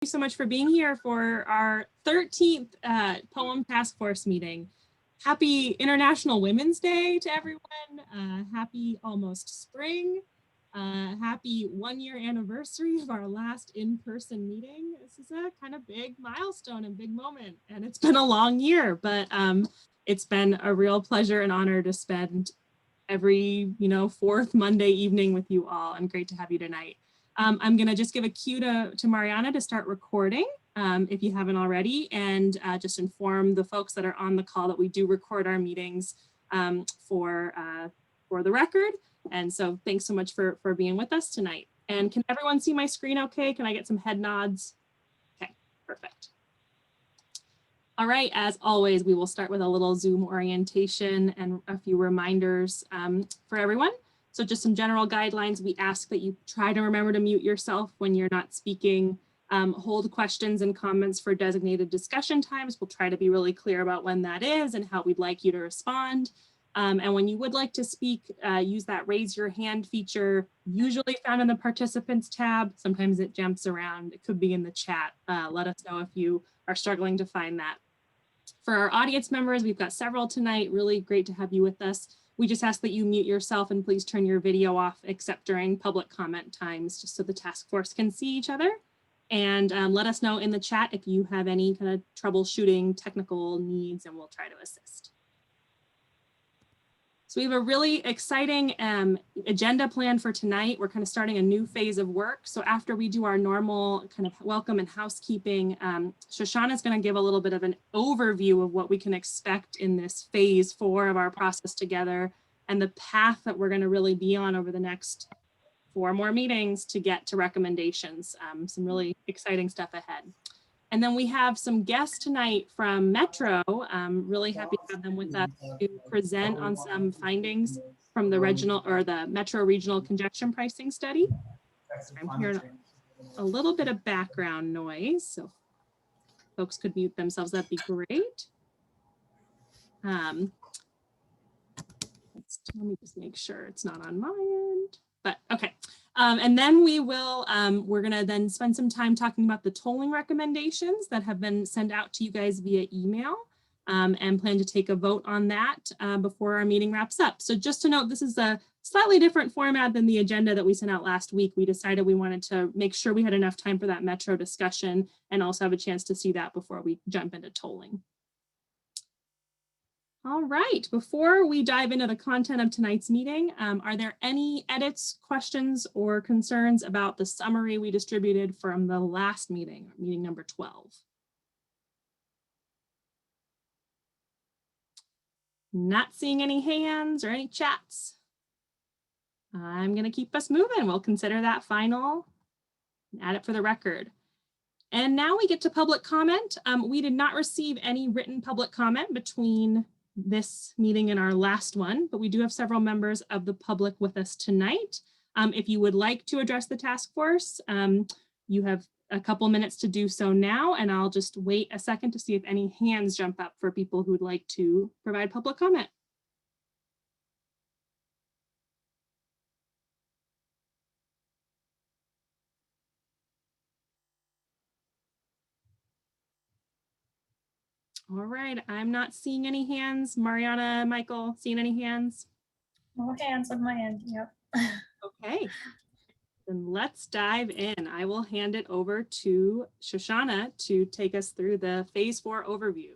you so much for being here for our 13th Poem Task Force meeting. Happy International Women's Day to everyone. Happy almost spring. Happy 1-year anniversary of our last in-person meeting. This is a kind of big milestone and big moment, and it's been a long year, but it's been a real pleasure and honor to spend every, fourth Monday evening with you all, and great to have you tonight. I'm gonna just give a cue to Mariana to start recording if you haven't already, and just inform the folks that are on the call that we do record our meetings for the record. And so thanks so much for being with us tonight. And can everyone see my screen okay? Can I get some head nods? Okay, perfect. All right, as always, we will start with a little Zoom orientation and a few reminders for everyone. So just some general guidelines. We ask that you try to remember to mute yourself when you're not speaking. Hold questions and comments for designated discussion times. We'll try to be really clear about when that is and how we'd like you to respond. And when you would like to speak, use that raise your hand feature, usually found in the participants tab. Sometimes it jumps around. It could be in the chat. Let us know if you are struggling to find that. For our audience members, we've got several tonight. Really great to have you with us. We just ask that you mute yourself and please turn your video off except during public comment times, just so the task force can see each other. And let us know in the chat if you have any kind of troubleshooting technical needs, and we'll try to assist. So we have a really exciting agenda plan for tonight. We're kind of starting a new phase of work. So after we do our normal kind of welcome and housekeeping, Shoshana is going to give a little bit of an overview of what we can expect in this phase 4 of our process together and the path that we're going to really be on over the next 4 more meetings to get to recommendations. Some really exciting stuff ahead. And then we have some guests tonight from Metro. Really happy to have them with us to present on some findings from the Metro Regional Congestion Pricing Study. So I'm hearing a little bit of background noise, so folks could mute themselves, that'd be great. Let me just make sure it's not on my end, but okay. And then we're gonna then spend some time talking about the tolling recommendations that have been sent out to you guys via email, and plan to take a vote on that before our meeting wraps up. So just to note, this is a slightly different format than the agenda that we sent out last week. We decided we wanted to make sure we had enough time for that Metro discussion and also have a chance to see that before we jump into tolling. All right, before we dive into the content of tonight's meeting, are there any edits, questions, or concerns about the summary we distributed from the last meeting, meeting number 12? Not seeing any hands or any chats. I'm gonna keep us moving. We'll consider that final and add it for the record. And now we get to public comment. We did not receive any written public comment between this meeting and our last one, but we do have several members of the public with us tonight. If you would like to address the task force, you have a couple minutes to do so now, and I'll just wait a second to see if any hands jump up for people who would like to provide public comment. All right, I'm not seeing any hands. Mariana, Michael, seeing any hands? No hands on my end, yep. Okay, then let's dive in. I will hand it over to Shoshana to take us through the phase 4 overview.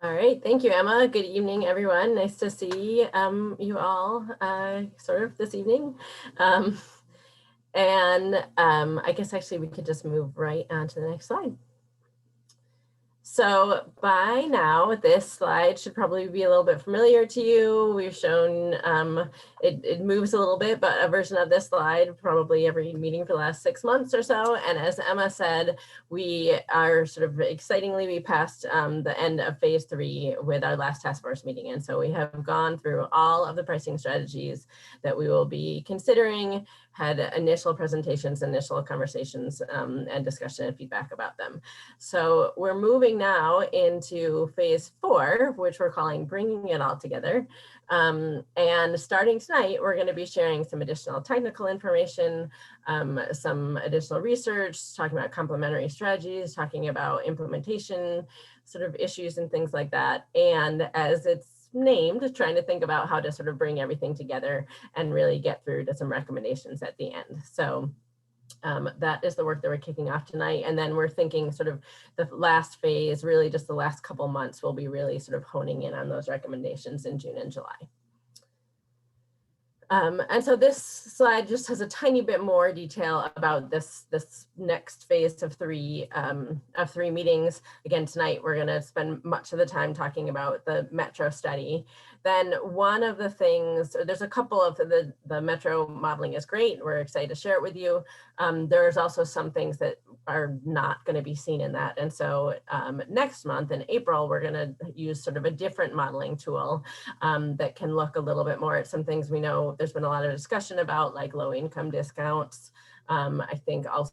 All right, thank you, Emma. Good evening, everyone. Nice to see you all sort of this evening. I guess actually we could just move right on to the next slide. So by now, this slide should probably be a little bit familiar to you. We've shown, it moves a little bit, but a version of this slide probably every meeting for the last 6 months or so. And as Emma said, we are sort of excitingly, we passed the end of phase 3 with our last task force meeting. And so we have gone through all of the pricing strategies that we will be considering, had initial presentations, initial conversations, and discussion and feedback about them. So we're moving moving now into phase 4, which we're calling Bringing It All Together. And starting tonight, we're going to be sharing some additional technical information, some additional research, talking about complementary strategies, talking about implementation sort of issues and things like that. And as it's named, trying to think about how to sort of bring everything together and really get through to some recommendations at the end. So that is the work that we're kicking off tonight. And then we're thinking sort of the last phase, really just the last couple months, we'll be really sort of honing in on those recommendations in June and July. And so this slide just has a tiny bit more detail about this next phase of three meetings. Again, tonight we're going to spend much of the time talking about the Metro study. Then one of the things, there's a couple of the Metro modeling is great. We're excited to share it with you. There's also some things that are not going to be seen in that. And so next month in April, we're going to use sort of a different modeling tool that can look a little bit more at some things we know there's been a lot of discussion about, like low income discounts. I think also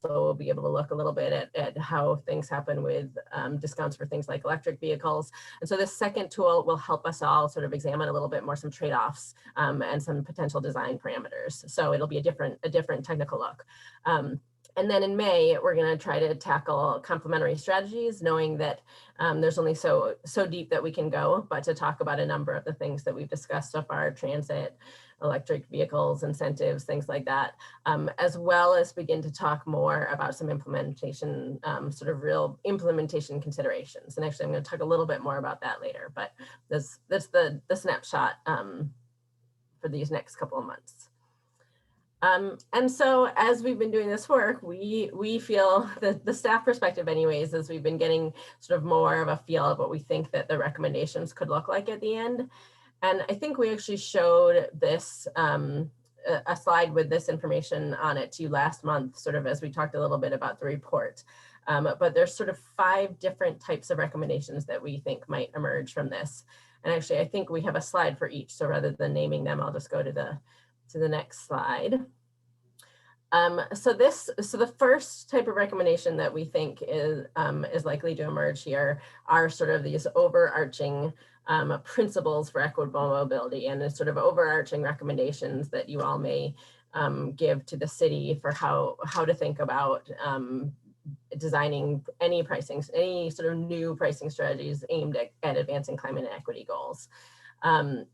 we'll be able to look a little bit at how things happen with discounts for things like electric vehicles. And so this second tool will help us all sort of examine a little bit more some trade-offs and some potential design parameters. So it'll be a different technical look. And then in May, we're going to try to tackle complementary strategies, knowing that there's only so deep that we can go, but to talk about a number of the things that we've discussed so far: transit, electric vehicles, incentives, things like that, as well as begin to talk more about some implementation, sort of real implementation considerations. And actually, I'm going to talk a little bit more about that later, but that's the snapshot for these next couple of months. And so as we've been doing this work, we feel that the staff perspective anyways, as we've been getting sort of more of a feel of what we think that the recommendations could look like at the end. And I think we actually showed this, a slide with this information on it to you last month, sort of as we talked a little bit about the report. But there's sort of 5 different types of recommendations that we think might emerge from this. And actually, I think we have a slide for each. So rather than naming them, I'll just go to the next slide. So the first type of recommendation that we think is likely to emerge here are sort of these overarching principles for equitable mobility, and the sort of overarching recommendations that you all may give to the city for how to think about designing any sort of new pricing strategies aimed at advancing climate and equity goals. And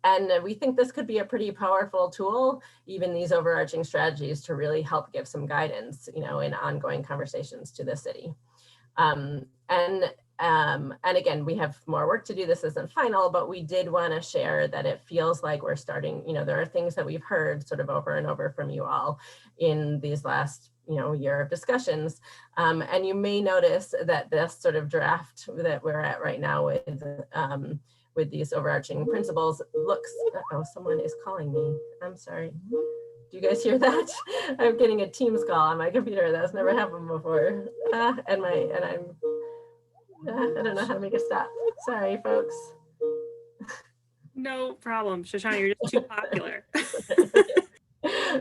we think this could be a pretty powerful tool, even these overarching strategies, to really help give some guidance, in ongoing conversations to the city. And again, we have more work to do. This isn't final, but we did want to share that it feels like we're starting, there are things that we've heard sort of over and over from you all in these last year of discussions. And you may notice that this sort of draft that we're at right now with these overarching principles looks, oh, someone is calling me. I'm sorry. Do you guys hear that? I'm getting a Teams call on my computer. That's never happened before. I don't know how to make it stop. Sorry, folks. No problem, Shoshana, you're just too popular.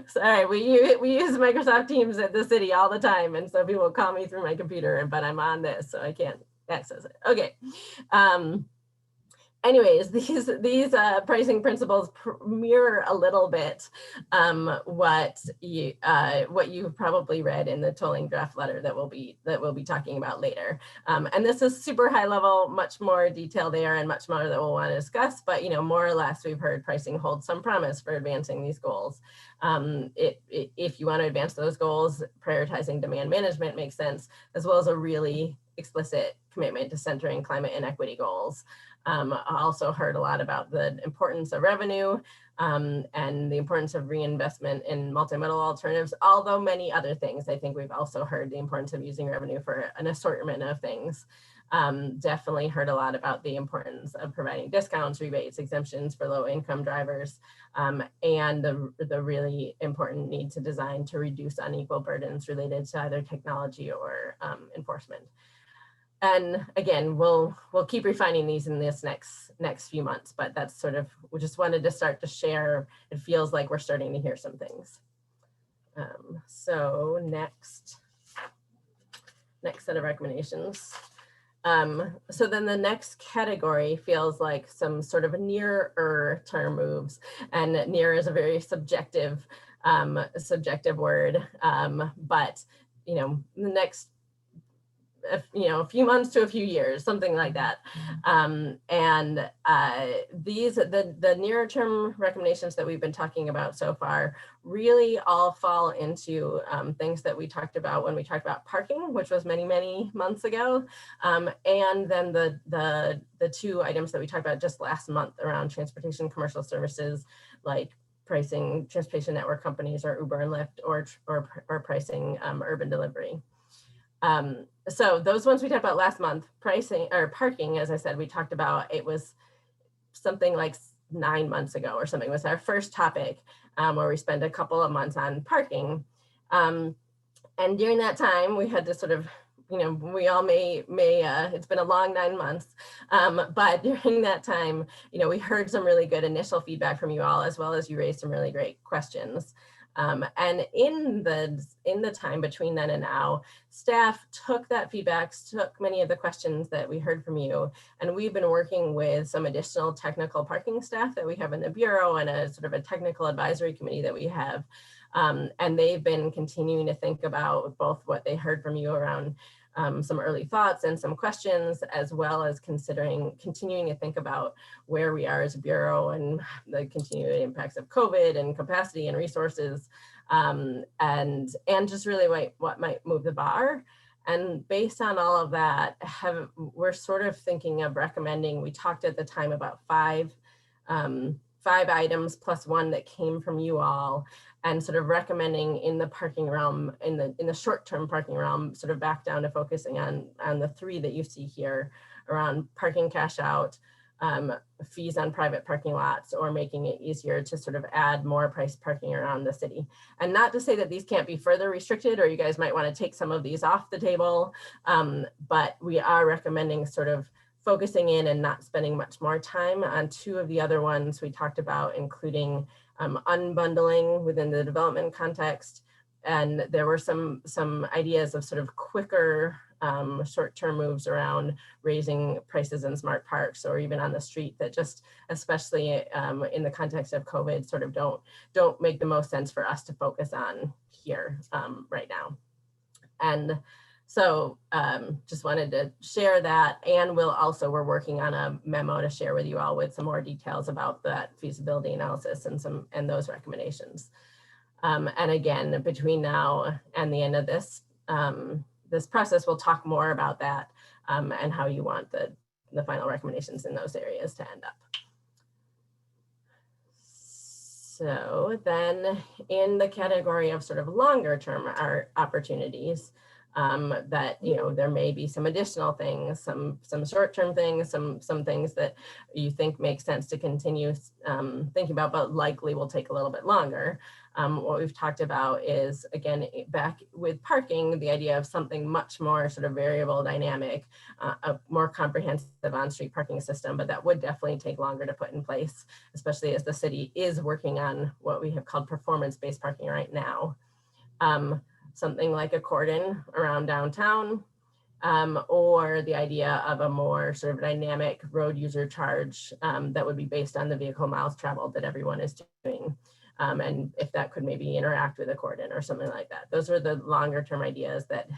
Sorry, we use Microsoft Teams at the city all the time, and so people call me through my computer, but I'm on this, so I can't access it. Okay. Anyways, these pricing principles mirror a little bit what you've probably read in the tolling draft letter that we'll be talking about later. And this is super high level, much more detail there, and much more that we'll want to discuss. But more or less, we've heard pricing holds some promise for advancing these goals. If you want to advance those goals, prioritizing demand management makes sense, as well as a really explicit commitment to centering climate and equity goals. I also heard a lot about the importance of revenue and the importance of reinvestment in multimodal alternatives, although many other things. I think we've also heard the importance of using revenue for an assortment of things. Definitely heard a lot about the importance of providing discounts, rebates, exemptions for low income drivers, and the really important need to design to reduce unequal burdens related to either technology or enforcement. And again, we'll keep refining these in this next few months, but that's sort of, we just wanted to start to share. It feels like we're starting to hear some things. So next next set of recommendations. So then the next category feels like some sort of nearer term moves, and near is a very subjective word, but the next a few months to a few years, something like that. These the nearer term recommendations that we've been talking about so far really all fall into things that we talked about when we talked about parking, which was many months ago, and then the two items that we talked about just last month around transportation commercial services, like pricing transportation network companies or Uber and Lyft, or pricing urban delivery. So those ones we talked about last month. Pricing or parking, as I said, we talked about, it was something like 9 months ago or something, was our first topic, where we spent a couple of months on parking. And during that time, we had to sort of, we all it's been a long 9 months, but during that time, we heard some really good initial feedback from you all, as well as you raised some really great questions. And in the time between then and now, staff took that feedback, took many of the questions that we heard from you, and we've been working with some additional technical parking staff that we have in the Bureau, and a sort of a technical advisory committee that we have. And they've been continuing to think about both what they heard from you around some early thoughts and some questions, as well as continuing to think about where we are as a Bureau and the continuing impacts of COVID and capacity and resources, and just really what might move the bar. And based on all of that, we're sort of thinking of recommending, we talked at the time about five items plus one that came from you all, and sort of recommending in the parking realm, in the short-term parking realm, sort of back down to focusing on the three that you see here around parking cash out, fees on private parking lots, or making it easier to sort of add more priced parking around the city. And not to say that these can't be further restricted, or you guys might want to take some of these off the table, but we are recommending sort of focusing in and not spending much more time on two of the other ones we talked about, including unbundling within the development context. And there were some ideas of sort of quicker short-term moves around raising prices in smart parks, or even on the street, that just, especially in the context of COVID, sort of don't make the most sense for us to focus on here right now. And so just wanted to share that, and we're working on a memo to share with you all with some more details about that feasibility analysis and those recommendations. And again, between now and the end of this process, we'll talk more about that and how you want the final recommendations in those areas to end up. So then in the category of sort of longer term opportunities, that there may be some additional things, some short-term things, some things that you think make sense to continue thinking about, but likely will take a little bit longer. What we've talked about is, again, back with parking, the idea of something much more sort of variable, dynamic, a more comprehensive on-street parking system, but that would definitely take longer to put in place, especially as the city is working on what we have called performance-based parking right now. Something like a cordon around downtown, or the idea of a more sort of dynamic road user charge that would be based on the vehicle miles traveled that everyone is doing. And if that could maybe interact with a cordon or something like that. Those are the longer term ideas that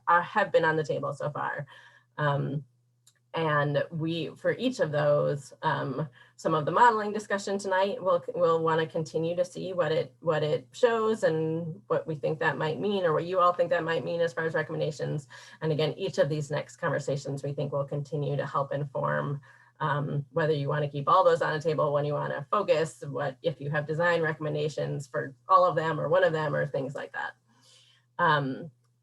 have been on the table so far. And for each of those, some of the modeling discussion tonight, we'll want to continue to see what it shows and what we think that might mean, or what you all think that might mean as far as recommendations. And again, each of these next conversations we think will continue to help inform whether you want to keep all those on the table, when you want to focus, if you have design recommendations for all of them or one of them, or things like that.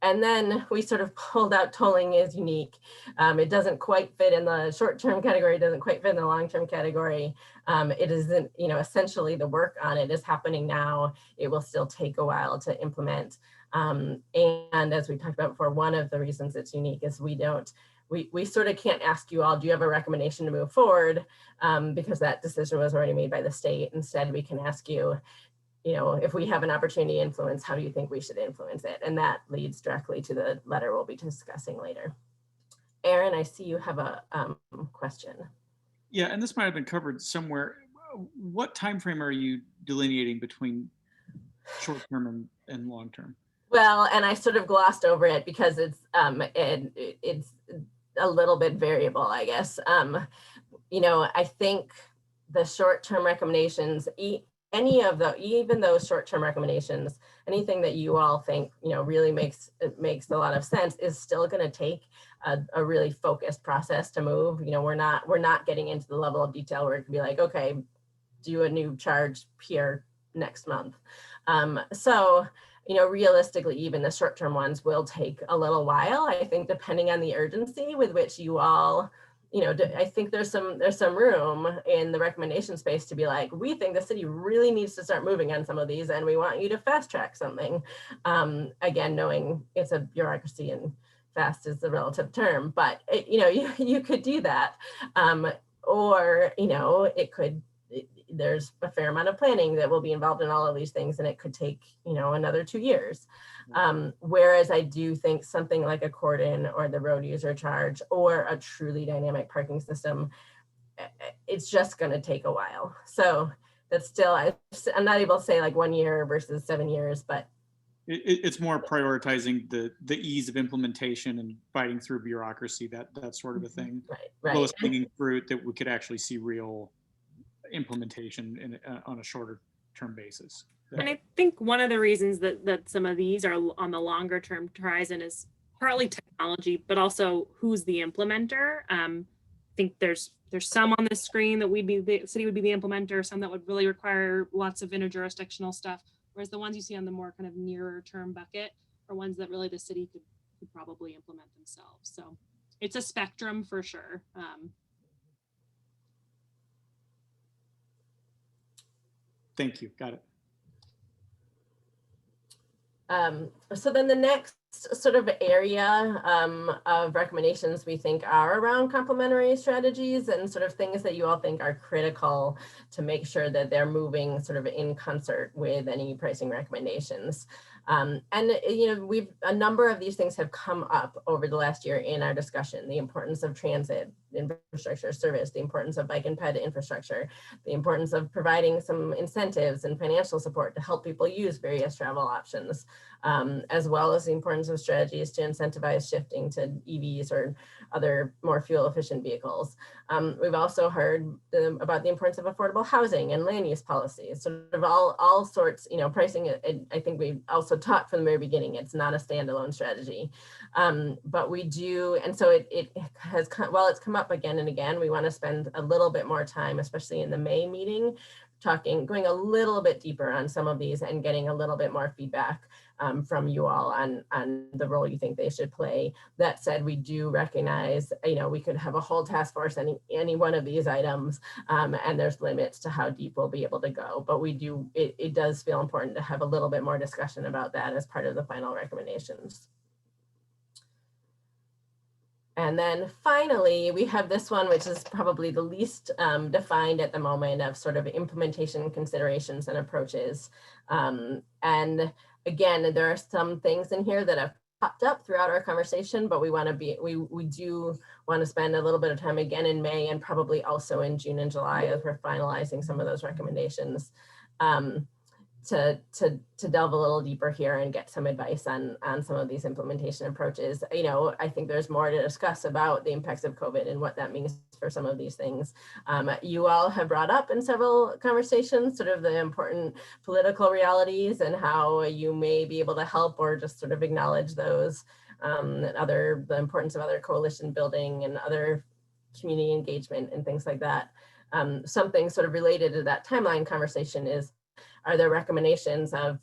And then we sort of pulled out tolling is unique. It doesn't quite fit in the short-term category, it doesn't quite fit in the long-term category. It isn't, essentially the work on it is happening now. It will still take a while to implement. And as we talked about before, one of the reasons it's unique is we sort of can't ask you all, do you have a recommendation to move forward? Because that decision was already made by the state. Instead, we can ask you, if we have an opportunity to influence, how do you think we should influence it? And that leads directly to the letter we'll be discussing later. Aaron, I see you have a question. Yeah, and this might have been covered somewhere. What time frame are you delineating between short-term and long-term? Well, and I sort of glossed over it because it's a little bit variable, I guess. I think the short-term recommendations, even those short-term recommendations, anything that you all think really makes a lot of sense is still going to take a really focused process to move. We're not getting into the level of detail where it can be like, okay, do a new charge here next month. So realistically, even the short-term ones will take a little while. I think depending on the urgency with which you all, I think there's some room in the recommendation space to be like, we think the city really needs to start moving on some of these, and we want you to fast track something. Again, knowing it's a bureaucracy and fast is the relative term, but you could do that, or there's a fair amount of planning that will be involved in all of these things, and it could take another 2 years. Whereas I do think something like a cordon or the road user charge or a truly dynamic parking system, it's just going to take a while. So that's still, I'm not able to say like 1 year versus 7 years, but it's more prioritizing the ease of implementation and fighting through bureaucracy, that sort of a thing. Right. Lowest hanging fruit that we could actually see real implementation on a shorter term basis. And I think one of the reasons that some of these are on the longer term horizon is partly technology, but also who's the implementer. I think there's some on the screen that the city would be the implementer, some that would really require lots of interjurisdictional stuff, whereas the ones you see on the more kind of nearer term bucket are ones that really the city could probably implement themselves. So it's a spectrum for sure. Thank you. Got it. So then the next sort of area of recommendations we think are around complementary strategies and sort of things that you all think are critical to make sure that they're moving sort of in concert with any pricing recommendations. And a number of these things have come up over the last year in our discussion: the importance of transit infrastructure service, the importance of bike and ped infrastructure, the importance of providing some incentives and financial support to help people use various travel options, as well as the importance of strategies to incentivize shifting to EVs or other more fuel efficient vehicles. We've also heard about the importance of affordable housing and land use policies, sort of all sorts, pricing. I think we also taught from the very beginning, it's not a standalone strategy, but we do. And so it has come, while it's come up again and again, we want to spend a little bit more time, especially in the May meeting, going a little bit deeper on some of these and getting a little bit more feedback from you all on the role you think they should play. That said, we do recognize, we could have a whole task force on any one of these items, and there's limits to how deep we'll be able to go. But it does feel important to have a little bit more discussion about that as part of the final recommendations. And then finally, we have this one, which is probably the least defined at the moment, of sort of implementation considerations and approaches. And again, there are some things in here that have popped up throughout our conversation, but we do want to spend a little bit of time again in May and probably also in June and July as we're finalizing some of those recommendations, to delve a little deeper here and get some advice on some of these implementation approaches. I think there's more to discuss about the impacts of COVID and what that means for some of these things. You all have brought up in several conversations sort of the important political realities and how you may be able to help or just sort of acknowledge those, the importance of other coalition building and other community engagement and things like that. Something sort of related to that timeline conversation is, are there recommendations of,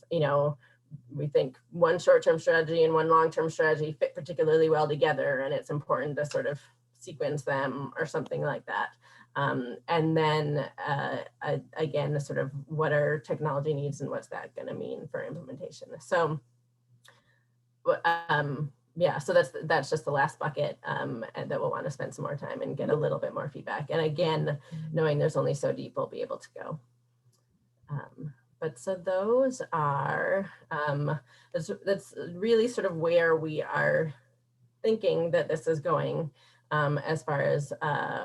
we think one short-term strategy and one long-term strategy fit particularly well together, and it's important to sort of sequence them or something like that. And then again, sort of what are technology needs and what's that going to mean for implementation? So yeah, so that's just the last bucket, and that we'll want to spend some more time and get a little bit more feedback. And again, knowing there's only so deep we'll be able to go. but so those are, that's really sort of where we are thinking that this is going as far as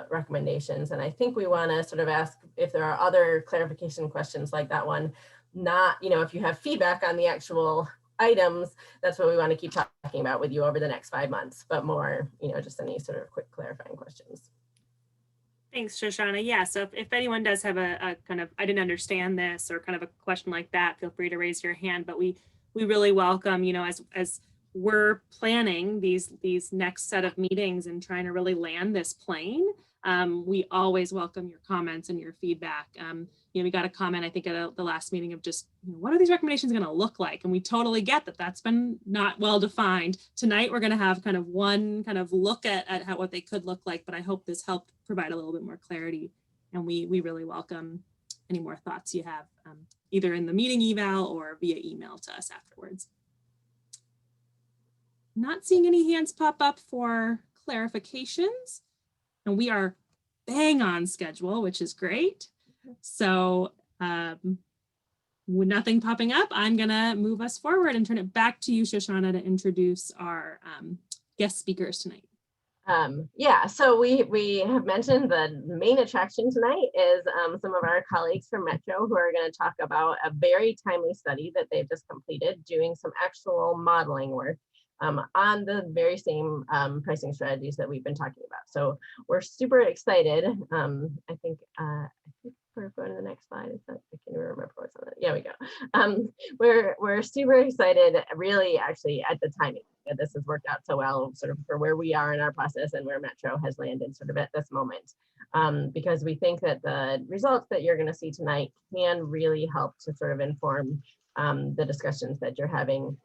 recommendations. And I think we want to sort of ask if there are other clarification questions like that one, not, if you have feedback on the actual items, that's what we want to keep talking about with you over the next 5 months, but more, just any sort of quick clarifying questions. Thanks, Shoshana. Yeah, so if anyone does have a kind of, I didn't understand this, or kind of a question like that, feel free to raise your hand. But we really welcome, as we're planning these next set of meetings and trying to really land this plane, we always welcome your comments and your feedback. We got a comment, I think, at the last meeting of just, what are these recommendations going to look like? And we totally get that that's been not well defined. Tonight, we're going to have kind of one kind of look at how what they could look like, but I hope this helped provide a little bit more clarity. And we really welcome any more thoughts you have, either in the meeting eval or via email to us afterwards. Not seeing any hands pop up for clarifications, and we are bang on schedule, which is great. So with nothing popping up, I'm gonna move us forward and turn it back to you, Shoshana, to introduce our guest speakers tonight. Yeah, so we have mentioned the main attraction tonight is some of our colleagues from Metro who are going to talk about a very timely study that they've just completed, doing some actual modeling work on the very same pricing strategies that we've been talking about. So we're super excited. I think we're going to the next slide. Is that, I can't even remember what's on it. Yeah, we go. We're super excited, really, actually, at the timing that this has worked out so well, sort of for where we are in our process and where Metro has landed sort of at this moment. Because we think that the results that you're going to see tonight can really help to sort of inform the discussions that you're having.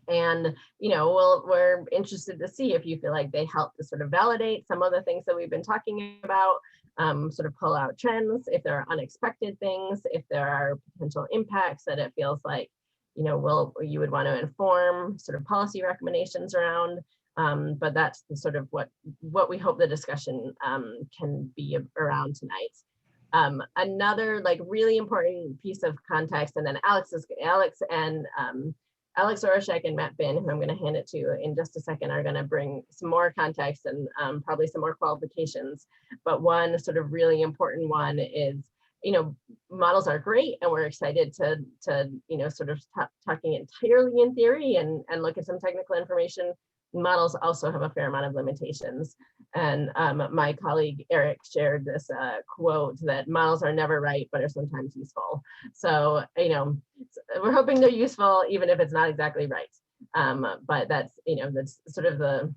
And, we're interested to see if you feel like they help to sort of validate some of the things that we've been talking about, sort of pull out trends, if there are unexpected things, if there are potential impacts that it feels like, you would want to inform sort of policy recommendations around. But that's the sort of what we hope the discussion can be around tonight. Another really important piece of context, and then Alex Orshak and Matt Bin, who I'm going to hand it to in just a second, are going to bring some more context and probably some more qualifications. But one sort of really important one is, models are great, and we're excited to sort of stop talking entirely in theory and look at some technical information. Models also have a fair amount of limitations. And my colleague Eric shared this quote that models are never right, but are sometimes useful. So, we're hoping they're useful, even if it's not exactly right. But that's, that's sort of the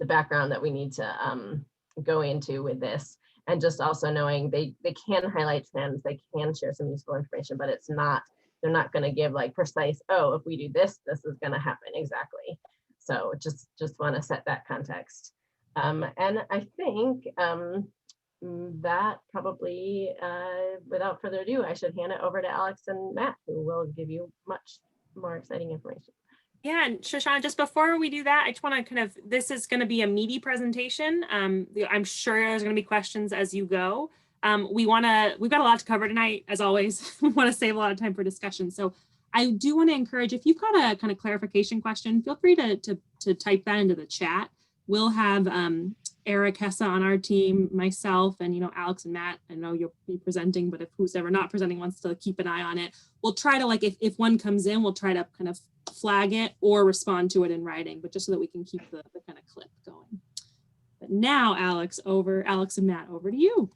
background that we need to go into with this. And just also knowing they can highlight trends, they can share some useful information, but they're not going to give precise, oh, if we do this, this is going to happen exactly. So just want to set that context. And I think that probably, without further ado, I should hand it over to Alex and Matt, who will give you much more exciting information. Yeah, and Shoshana, just before we do that, I just want to this is going to be a meaty presentation. I'm sure there's going to be questions as you go. We've got a lot to cover tonight, as always. We want to save a lot of time for discussion. So I do want to encourage, if you've got a kind of clarification question, feel free to type that into the chat. We'll have Eric Hessa on our team, myself, and Alex and Matt. I know you'll be presenting, but if who's ever not presenting wants to keep an eye on it, we'll try to if one comes in, we'll try to kind of flag it or respond to it in writing, but just so that we can keep the kind of clip going. But now, Alex and Matt, over to you.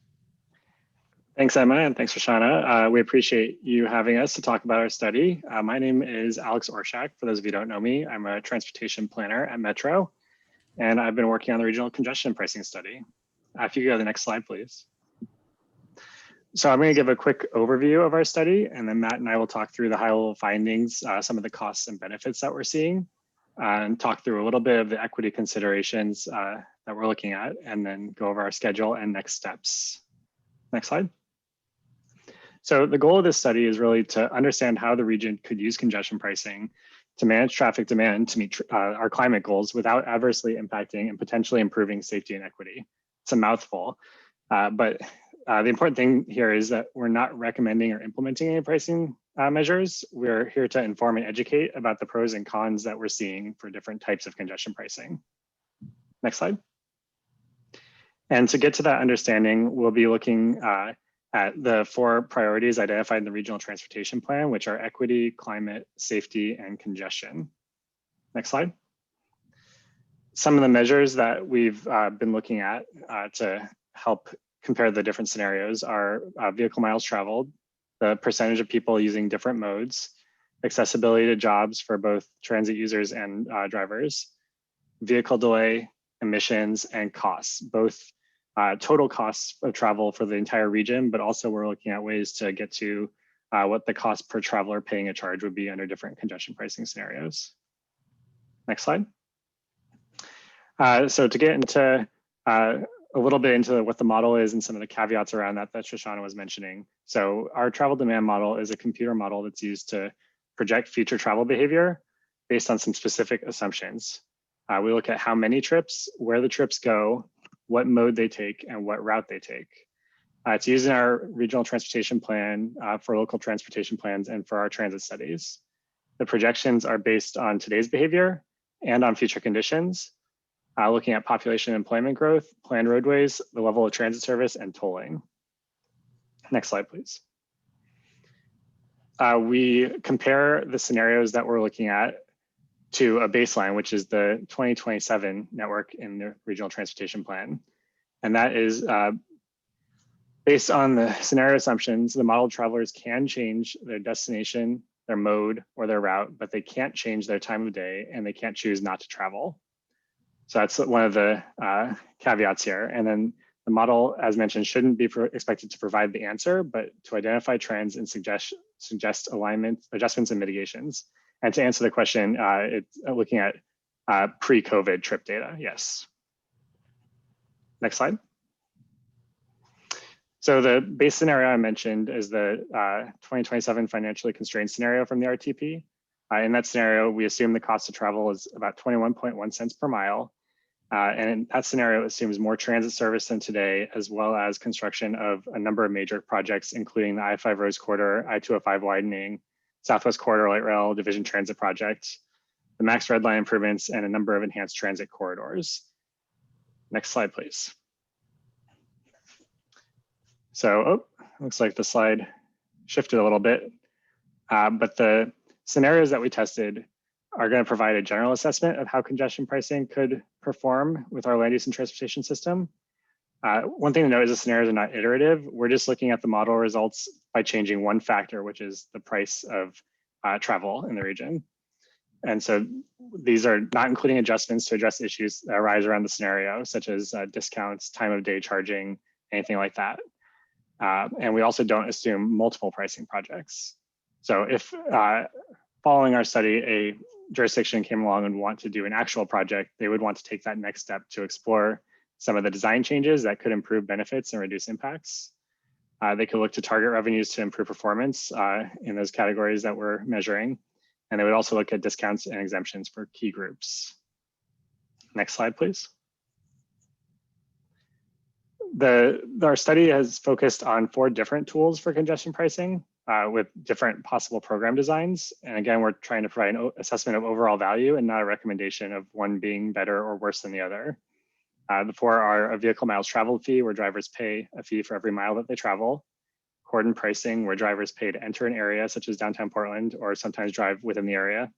Thanks, Emma, and thanks, Shoshana. We appreciate you having us to talk about our study. My name is Alex Orshak. For those of you who don't know me, I'm a transportation planner at Metro, and I've been working on the regional congestion pricing study. If you go to the next slide, please. So I'm going to give a quick overview of our study, and then Matt and I will talk through the high-level findings, some of the costs and benefits that we're seeing, and talk through a little bit of the equity considerations that we're looking at, and then go over our schedule and next steps. Next slide. So the goal of this study is really to understand how the region could use congestion pricing to manage traffic demand to meet our climate goals without adversely impacting and potentially improving safety and equity. It's a mouthful, but the important thing here is that we're not recommending or implementing any pricing measures. We're here to inform and educate about the pros and cons that we're seeing for different types of congestion pricing. Next slide. And to get to that understanding, we'll be looking at the 4 priorities identified in the Regional Transportation Plan, which are equity, climate, safety, and congestion. Next slide. Some of the measures that we've been looking at to help compare the different scenarios are vehicle miles traveled, the percentage of people using different modes, accessibility to jobs for both transit users and drivers, vehicle delay, emissions, and costs, both total costs of travel for the entire region, but also we're looking at ways to get to what the cost per traveler paying a charge would be under different congestion pricing scenarios. Next slide. So to get into a little bit into what the model is and some of the caveats around that Shoshana was mentioning. So our travel demand model is a computer model that's used to project future travel behavior based on some specific assumptions. We look at how many trips, where the trips go, what mode they take, and what route they take. It's used in our regional transportation plan for local transportation plans and for our transit studies. The projections are based on today's behavior and on future conditions, looking at population and employment growth, planned roadways, the level of transit service, and tolling. Next slide, please. We compare the scenarios that we're looking at to a baseline, which is the 2027 network in the regional transportation plan. And that is based on the scenario assumptions, the model travelers can change their destination, their mode, or their route, but they can't change their time of day and they can't choose not to travel. So that's one of the caveats here. And then the model, as mentioned, shouldn't be expected to provide the answer, but to identify trends and suggest alignment, adjustments, and mitigations. And to answer the question, it's looking at pre-COVID trip data, yes. Next slide. So the base scenario I mentioned is the 2027 financially constrained scenario from the RTP. In that scenario, we assume the cost of travel is about 21.1 cents per mile. And that scenario assumes more transit service than today, as well as construction of a number of major projects, including the I-5 Rose Corridor, I-205 widening, Southwest Corridor Light Rail Division Transit Project, the Max Red Line improvements, and a number of enhanced transit corridors. Next slide, please. So, looks like the slide shifted a little bit, but the scenarios that we tested are going to provide a general assessment of how congestion pricing could perform with our land use and transportation system. One thing to note is the scenarios are not iterative. We're just looking at the model results by changing one factor, which is the price of travel in the region. And so these are not including adjustments to address issues that arise around the scenario, such as discounts, time of day charging, anything like that. And we also don't assume multiple pricing projects. So if following our study, a jurisdiction came along and want to do an actual project, they would want to take that next step to explore some of the design changes that could improve benefits and reduce impacts. They could look to target revenues to improve performance in those categories that we're measuring. And they would also look at discounts and exemptions for key groups. Next slide, please. Our study has focused on 4 different tools for congestion pricing with different possible program designs. And again, we're trying to provide an assessment of overall value and not a recommendation of one being better or worse than the other. The 4 are a vehicle miles traveled fee, where drivers pay a fee for every mile that they travel. Cordon pricing, where drivers pay to enter an area such as downtown Portland, or sometimes drive within the area.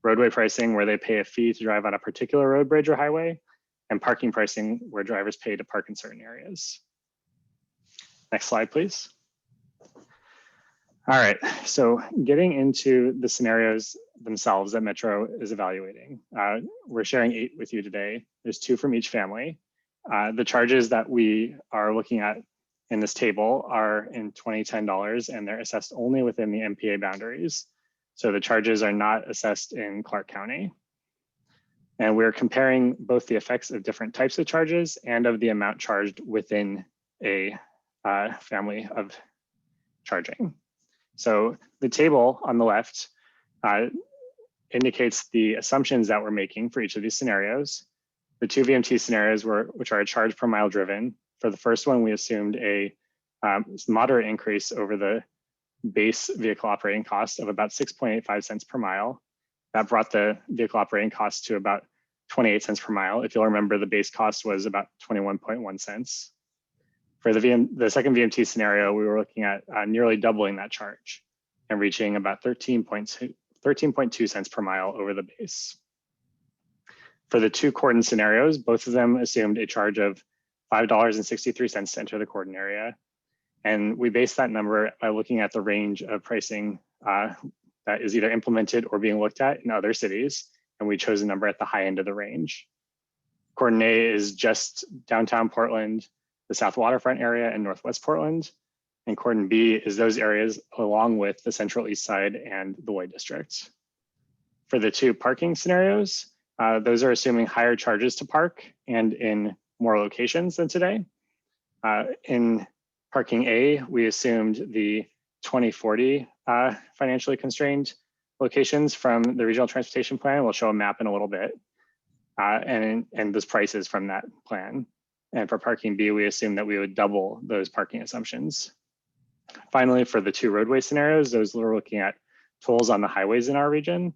Roadway pricing, where they pay a fee to drive on a particular road, bridge, or highway. And parking pricing, where drivers pay to park in certain areas. Next slide, please. All right, so getting into the scenarios themselves that Metro is evaluating. We're sharing 8 with you today. There's 2 from each family. The charges that we are looking at in this table are in $2010, and they're assessed only within the MPA boundaries. So the charges are not assessed in Clark County. And we're comparing both the effects of different types of charges and of the amount charged within a family of charging. So the table on the left indicates the assumptions that we're making for each of these scenarios. The 2 VMT scenarios, which are a charge per mile driven. For the first one, we assumed a moderate increase over the base vehicle operating cost of about 6.85 cents per mile. That brought the vehicle operating cost to about 28 cents per mile. If you'll remember, the base cost was about 21.1 cents. For the second VMT scenario, we were looking at nearly doubling that charge and reaching about 13.2 cents per mile over the base. For the two cordon scenarios, both of them assumed a charge of $5.63 to enter the cordon area. And we based that number by looking at the range of pricing that is either implemented or being looked at in other cities. And we chose a number at the high end of the range. Cordon A is just downtown Portland, the South Waterfront area, and Northwest Portland. And Cordon B is those areas along with the Central East Side and the Lloyd District. For the two parking scenarios, those are assuming higher charges to park and in more locations than today. In parking A, we assumed the 2040 financially constrained locations from the Regional Transportation Plan. We'll show a map in a little bit, and those prices from that plan. And for parking B, we assumed that we would double those parking assumptions. Finally, for the two roadway scenarios, those we're looking at tolls on the highways in our region.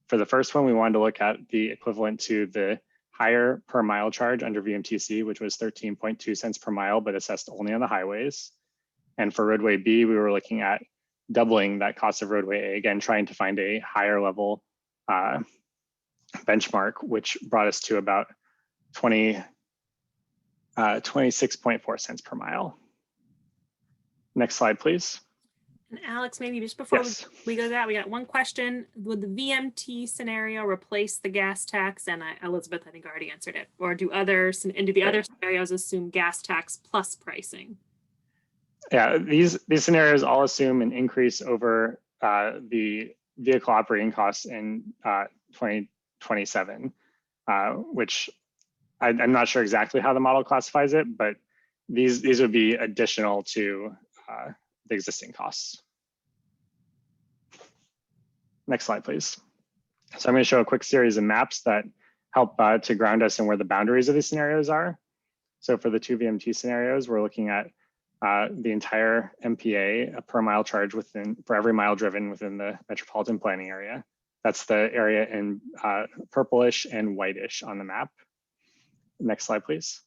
For the first one, we wanted to look at the equivalent to the higher per mile charge under VMTC, which was 13.2 cents per mile, but assessed only on the highways. And for roadway B, we were looking at doubling that cost of roadway A, again, trying to find a higher level benchmark, which brought us to about 26.4 cents per mile. Next slide, please. And Alex, maybe just before Yes. we go to that, we got one question. Would the VMT scenario replace the gas tax? And Elizabeth, I think, already answered it. Or do others, and do the other scenarios assume gas tax plus pricing? Yeah, these scenarios all assume an increase over the vehicle operating costs in 2027, which I'm not sure exactly how the model classifies it, but these would be additional to the existing costs. Next slide, please. So I'm going to show a quick series of maps that help to ground us in where the boundaries of these scenarios are. So for the two VMT scenarios, we're looking at the entire MPA, a per mile charge for every mile driven within the metropolitan planning area. That's the area in purplish and whitish on the map. Next slide, please.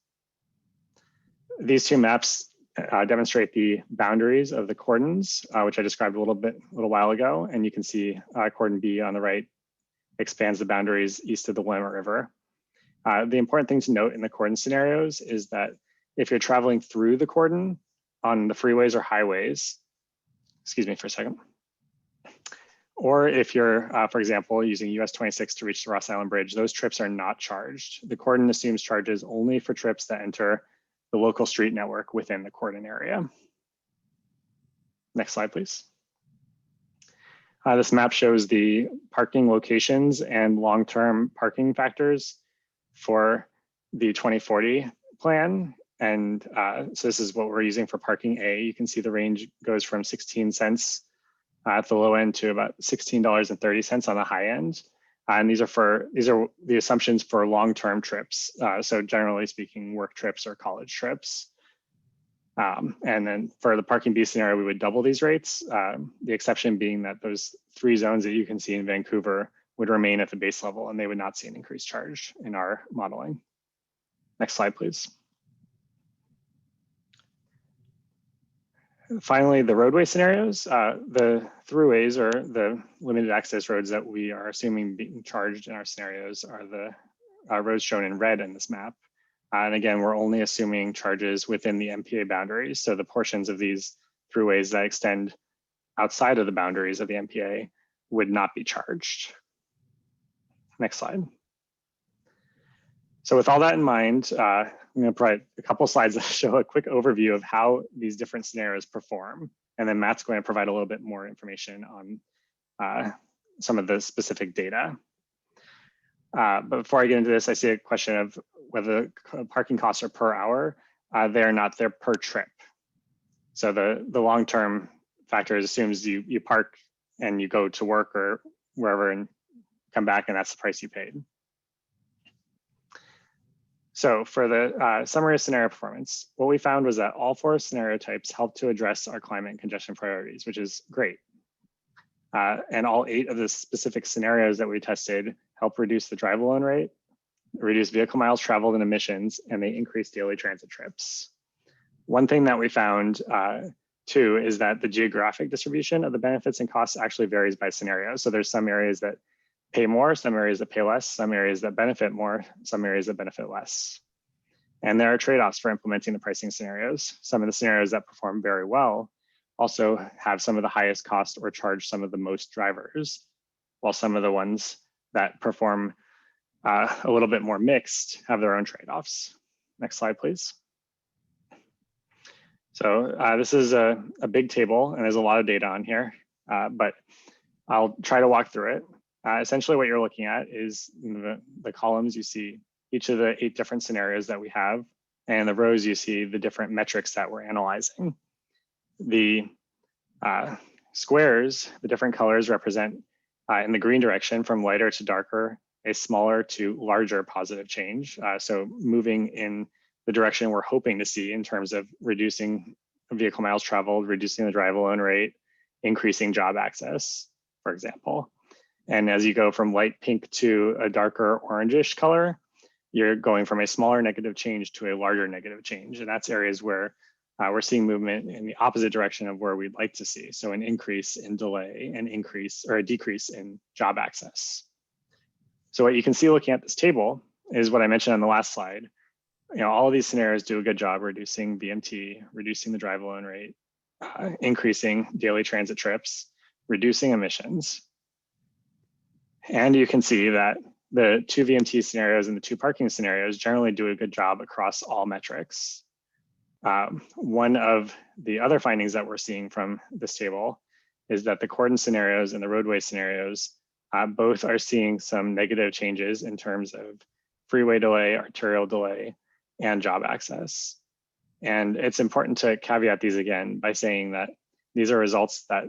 These two maps demonstrate the boundaries of the cordons, which I described a little while ago. And you can see cordon B on the right expands the boundaries east of the Willamette River. The important thing to note in the cordon scenarios is that if you're traveling through the cordon on the freeways or highways, excuse me for a second, or if you're, for example, using US 26 to reach the Ross Island Bridge, those trips are not charged. The cordon assumes charges only for trips that enter the local street network within the cordon area. Next slide, please. This map shows the parking locations and long-term parking factors for the 2040 plan. And so this is what we're using for parking A. You can see the range goes from 16 cents at the low end to about $16.30 on the high end. And these are the assumptions for long-term trips. So generally speaking, work trips or college trips. And then for the parking B scenario, we would double these rates. The exception being that those three zones that you can see in Vancouver would remain at the base level and they would not see an increased charge in our modeling. Next slide, please. Finally, the roadway scenarios, the throughways or the limited access roads that we are assuming being charged in our scenarios are the roads shown in red in this map. And again, we're only assuming charges within the MPA boundaries. So the portions of these throughways that extend outside of the boundaries of the MPA would not be charged. Next slide. So with all that in mind, I'm going to provide a couple slides that show a quick overview of how these different scenarios perform. And then Matt's going to provide a little bit more information on some of the specific data. But before I get into this, I see a question of whether parking costs are per hour. They're not, they're per trip. So the long-term factor assumes you park and you go to work or wherever and come back, and that's the price you paid. So for the summary of scenario performance, what we found was that all 4 scenario types help to address our climate and congestion priorities, which is great. And all 8 of the specific scenarios that we tested help reduce the drive alone rate, reduce vehicle miles traveled and emissions, and they increase daily transit trips. One thing that we found too is that the geographic distribution of the benefits and costs actually varies by scenario. So there's some areas that pay more, some areas that pay less, some areas that benefit more, some areas that benefit less. And there are trade-offs for implementing the pricing scenarios. Some of the scenarios that perform very well also have some of the highest cost or charge some of the most drivers, while some of the ones that perform a little bit more mixed have their own trade-offs. Next slide, please. So this is a big table and there's a lot of data on here, but I'll try to walk through it. Essentially what you're looking at is the columns you see each of the 8 different scenarios that we have, and the rows you see the different metrics that we're analyzing. The squares, the different colors represent in the green direction from lighter to darker, a smaller to larger positive change. So moving in the direction we're hoping to see in terms of reducing vehicle miles traveled, reducing the drive alone rate, increasing job access, for example. And as you go from light pink to a darker orangish color, you're going from a smaller negative change to a larger negative change. And that's areas where we're seeing movement in the opposite direction of where we'd like to see. So an increase in delay, an increase or a decrease in job access. So what you can see looking at this table is what I mentioned on the last slide. All of these scenarios do a good job reducing VMT, reducing the drive alone rate, increasing daily transit trips, reducing emissions. And you can see that the 2 VMT scenarios and the 2 parking scenarios generally do a good job across all metrics. One of the other findings that we're seeing from this table is that the cordon scenarios and the roadway scenarios both are seeing some negative changes in terms of freeway delay, arterial delay, and job access. And it's important to caveat these again by saying that these are results that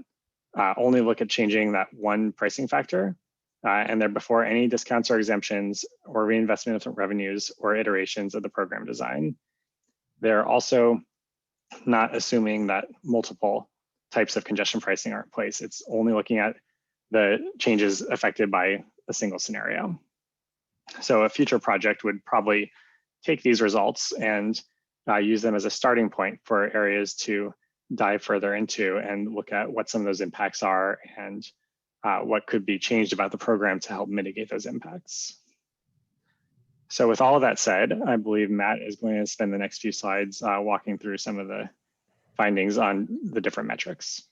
only look at changing that one pricing factor, and they're before any discounts or exemptions or reinvestment of revenues or iterations of the program design. They're also not assuming that multiple types of congestion pricing are in place. It's only looking at the changes affected by a single scenario. So a future project would probably take these results and use them as a starting point for areas to dive further into and look at what some of those impacts are and what could be changed about the program to help mitigate those impacts. So with all of that said, I believe Matt is going to spend the next few slides walking through some of the findings on the different metrics.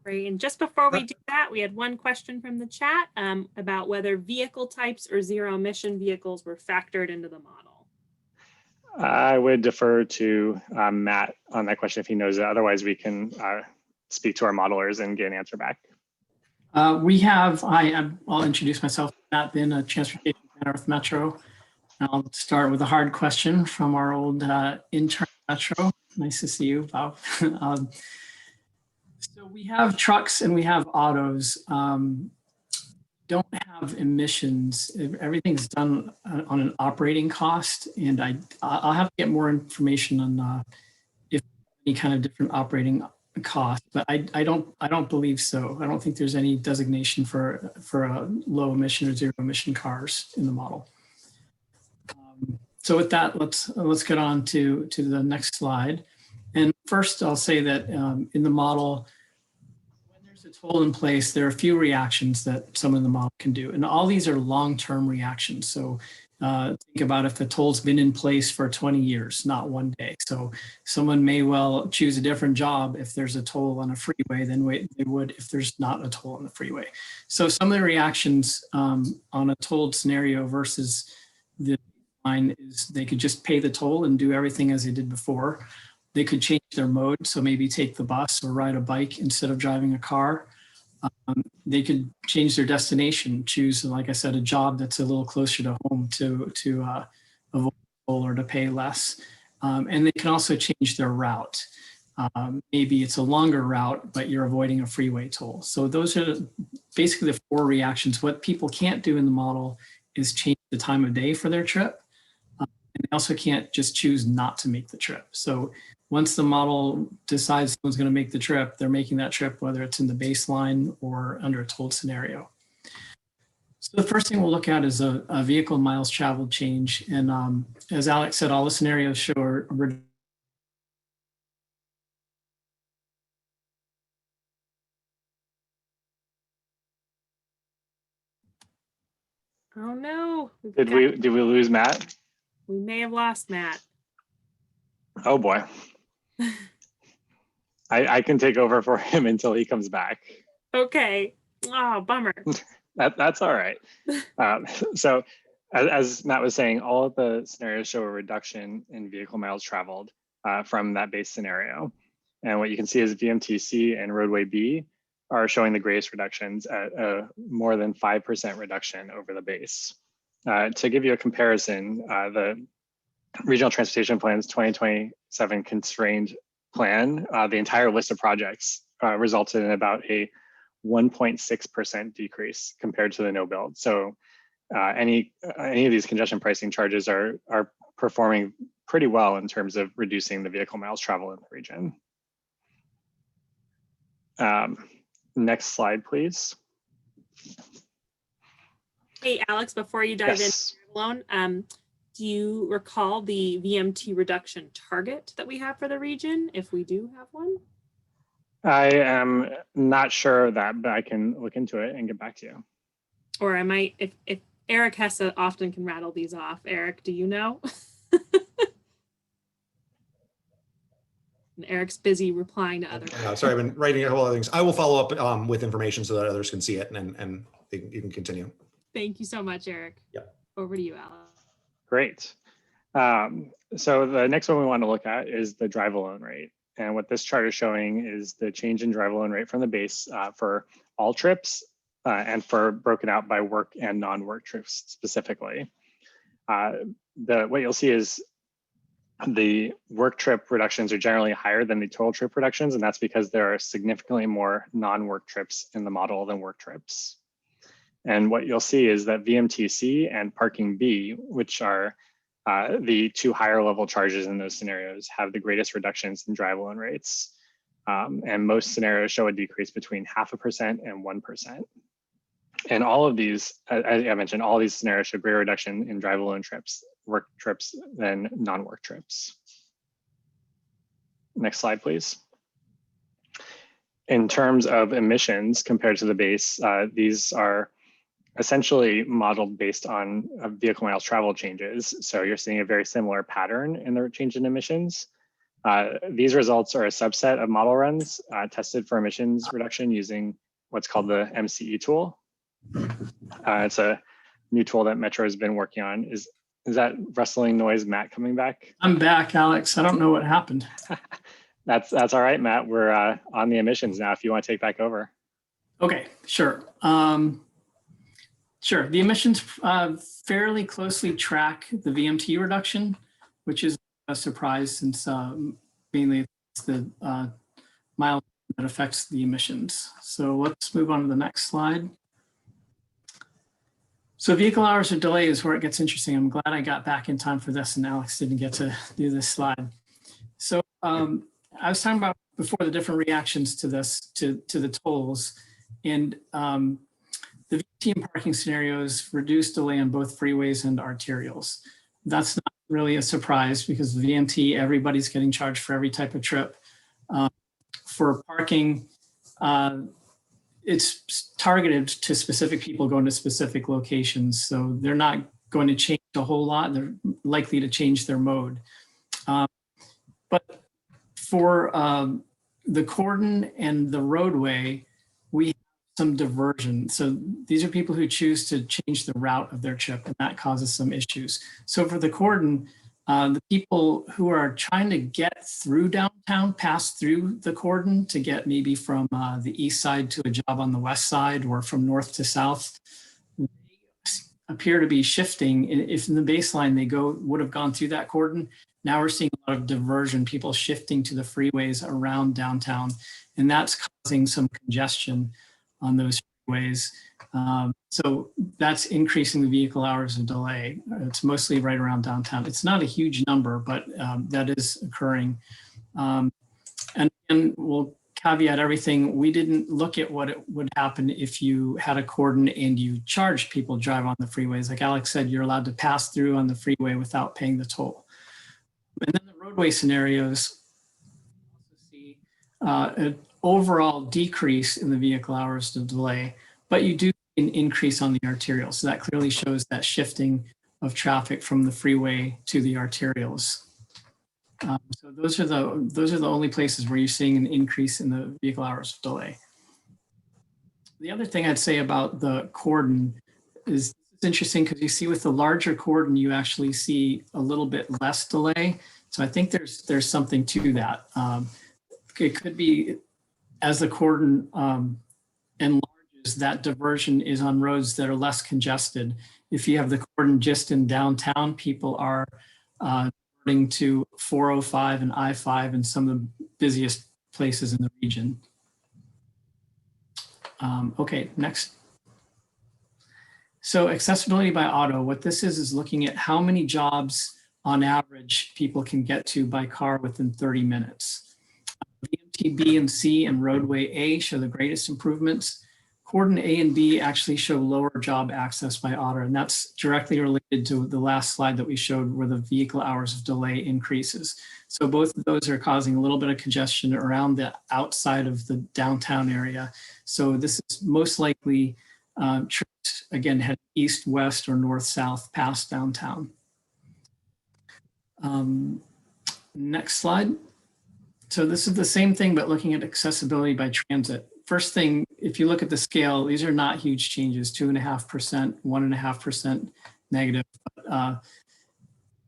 Great. And just before we do that, we had one question from the chat about whether vehicle types or zero emission vehicles were factored into the model. I would defer to Matt on that question if he knows it. Otherwise, we can speak to our modelers and get an answer back. I'll introduce myself, Matt Bin, a transportation planner with Metro. I'll start with a hard question from our old intern Metro. Nice to see you, Bob. So we have trucks and we have autos. Don't have emissions. Everything's done on an operating cost, and I'll have to get more information on if any kind of different operating cost. But I don't believe so. I don't think there's any designation for a low emission or zero emission cars in the model. So with that, let's get on to the next slide. And first, I'll say that in the model, when there's a toll in place, there are a few reactions that someone in the model can do. And all these are long-term reactions. So think about if the toll's been in place for 20 years, not one day. So someone may well choose a different job if there's a toll on a freeway than they would if there's not a toll on the freeway. So some of the reactions on a tolled scenario versus the line is they could just pay the toll and do everything as they did before. They could change their mode, so maybe take the bus or ride a bike instead of driving a car. They could change their destination, choose, like I said, a job that's a little closer to home to avoid toll or to pay less. And they can also change their route. Maybe it's a longer route, but you're avoiding a freeway toll. So those are basically the 4 reactions. What people can't do in the model is change the time of day for their trip. And they also can't just choose not to make the trip. So once the model decides someone's going to make the trip, they're making that trip, whether it's in the baseline or under a tolled scenario. So the first thing we'll look at is a vehicle miles traveled change. And as Alex said, all the scenarios show a Oh no. Did we lose Matt? We may have lost Matt. Oh boy. I can take over for him until he comes back. Okay. Oh, bummer. That's all right. So as Matt was saying, all of the scenarios show a reduction in vehicle miles traveled from that base scenario. And what you can see is VMTC and roadway B are showing the greatest reductions at a more than 5% reduction over the base. To give you a comparison, the Regional Transportation Plan's 2027 constrained plan, the entire list of projects resulted in about a 1.6% decrease compared to the no build. So any of these congestion pricing charges are performing pretty well in terms of reducing the vehicle miles traveled in the region. Next slide, please. Hey, Alex, before you dive Yes. in alone, do you recall the VMT reduction target that we have for the region, if we do have one? I am not sure of that, but I can look into it and get back to you. Or I might, if Eric Hesse often can rattle these off. Eric, do you know? And Eric's busy replying to others. Sorry, I've been writing a whole other things. I will follow up with information so that others can see it and you can continue. Thank you so much, Eric. Yep. Over to you, Alex. Great. So the next one we want to look at is the drive alone rate. And what this chart is showing is the change in drive alone rate from the base for all trips and for broken out by work and non-work trips specifically. What you'll see is the work trip reductions are generally higher than the total trip reductions, and that's because there are significantly more non-work trips in the model than work trips. And what you'll see is that VMTC and parking B, which are the two higher level charges in those scenarios, have the greatest reductions in drive alone rates. And most scenarios show a decrease between 0.5% and 1%. And all of these, as I mentioned, all these scenarios show greater reduction in drive alone trips, work trips than non-work trips. Next slide, please. In terms of emissions compared to the base, these are essentially modeled based on vehicle miles traveled changes. So you're seeing a very similar pattern in the change in emissions. These results are a subset of model runs tested for emissions reduction using what's called the MCE tool. It's a new tool that Metro has been working on. Is that rustling noise Matt coming back? I'm back, Alex. I don't know what happened. That's all right, Matt. We're on the emissions now if you want to take back over. Okay, sure. Sure. The emissions fairly closely track the VMT reduction, which is a surprise since mainly it's the mile that affects the emissions. So let's move on to the next slide. So vehicle hours or delay is where it gets interesting. I'm glad I got back in time for this and Alex didn't get to do this slide. So I was talking about before the different reactions to this, to the tolls, and the VMT and parking scenarios reduce delay on both freeways and arterials. That's not really a surprise because the VMT, everybody's getting charged for every type of trip. For parking, it's targeted to specific people going to specific locations. So they're not going to change a whole lot. They're likely to change their mode. But for the cordon and the roadway, we have some diversion. So these are people who choose to change the route of their trip, and that causes some issues. So for the cordon, the people who are trying to get through downtown, pass through the cordon to get maybe from the east side to a job on the west side or from north to south, they appear to be shifting. If in the baseline they would have gone through that cordon, now we're seeing a lot of diversion, people shifting to the freeways around downtown, and that's causing some congestion on those freeways. So that's increasing the vehicle hours of delay. It's mostly right around downtown. It's not a huge number, but that is occurring. And we'll caveat everything. We didn't look at what it would happen if you had a cordon and you charged people to drive on the freeways. Like Alex said, you're allowed to pass through on the freeway without paying the toll. And then the roadway scenarios also see an overall decrease in the vehicle hours of delay, but you do see an increase on the arterials. So that clearly shows that shifting of traffic from the freeway to the arterials. So those are the only places where you're seeing an increase in the vehicle hours of delay. The other thing I'd say about the cordon is it's interesting because you see with the larger cordon, you actually see a little bit less delay. So I think there's something to that. It could be as the cordon enlarges, that diversion is on roads that are less congested. If you have the cordon just in downtown, people are to 405 and I-5 and some of the busiest places in the region. Okay, next. So accessibility by auto, what this is looking at how many jobs on average people can get to by car within 30 minutes. VMT B and C and roadway A show the greatest improvements. Cordon A and B actually show lower job access by auto, and that's directly related to the last slide that we showed where the vehicle hours of delay increases. So both of those are causing a little bit of congestion around the outside of the downtown area. So this is most likely trips, again, head east, west, or north, south past downtown. Next slide. So this is the same thing, but looking at accessibility by transit. First thing, if you look at the scale, these are not huge changes, 2.5%, 1.5% negative.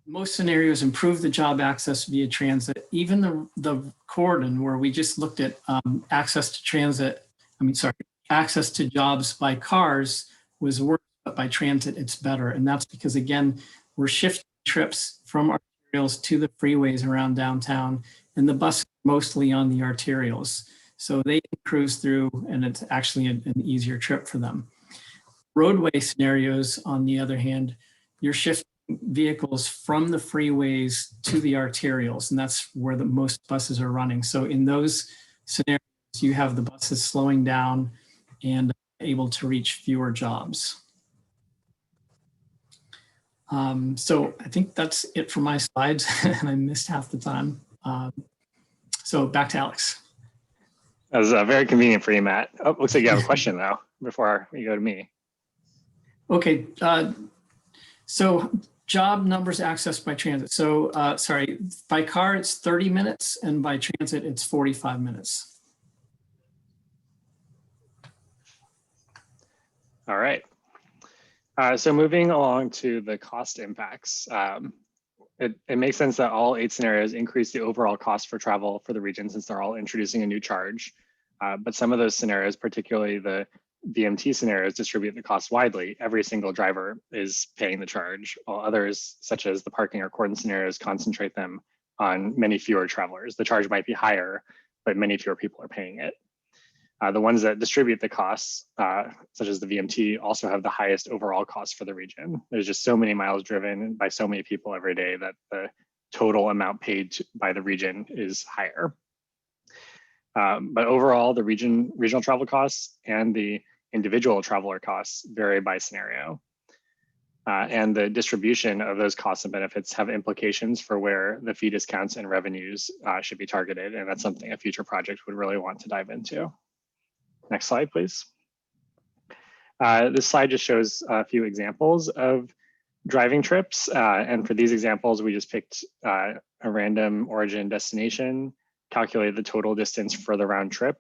Most scenarios improve the job access via transit. Even the cordon where we just looked at access to transit, access to jobs by cars was worse, but by transit it's better. And that's because, again, we're shifting trips from arterials to the freeways around downtown, and the bus is mostly on the arterials. So they can cruise through and it's actually an easier trip for them. Roadway scenarios, on the other hand, you're shifting vehicles from the freeways to the arterials, and that's where the most buses are running. So in those scenarios, you have the buses slowing down and able to reach fewer jobs. So I think that's it for my slides, and I missed half the time. So back to Alex. That was very convenient for you, Matt. Oh, looks like you have a question though, before you go to me. Okay, so job numbers accessed by transit. So sorry, by car it's 30 minutes and by transit it's 45 minutes. All right. So moving along to the cost impacts. It makes sense that all 8 scenarios increase the overall cost for travel for the region since they're all introducing a new charge. But some of those scenarios, particularly the VMT scenarios, distribute the cost widely. Every single driver is paying the charge, while others, such as the parking or cordon scenarios, concentrate them on many fewer travelers. The charge might be higher, but many fewer people are paying it. The ones that distribute the costs, such as the VMT, also have the highest overall cost for the region. There's just so many miles driven by so many people every day that the total amount paid by the region is higher. But overall, the regional travel costs and the individual traveler costs vary by scenario. And the distribution of those costs and benefits have implications for where the fee discounts and revenues should be targeted. And that's something a future project would really want to dive into. Next slide, please. This slide just shows a few examples of driving trips. And for these examples, we just picked a random origin destination, calculated the total distance for the round trip,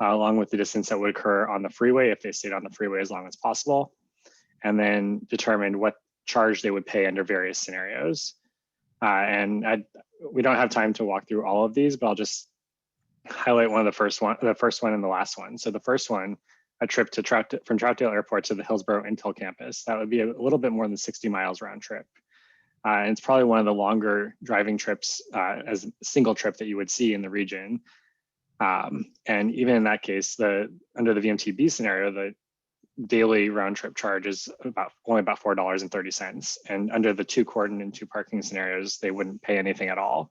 along with the distance that would occur on the freeway if they stayed on the freeway as long as possible, and then determined what charge they would pay under various scenarios. We don't have time to walk through all of these, but I'll just highlight the first one and the last one. So the first one, a trip to from Troutdale Airport to the Hillsborough Intel campus, that would be a little bit more than 60 miles round trip. And it's probably one of the longer driving trips as a single trip that you would see in the region. And even in that case, under the VMTB scenario, the daily round trip charge is only about $4.30. And under the 2 cordon and 2 parking scenarios, they wouldn't pay anything at all.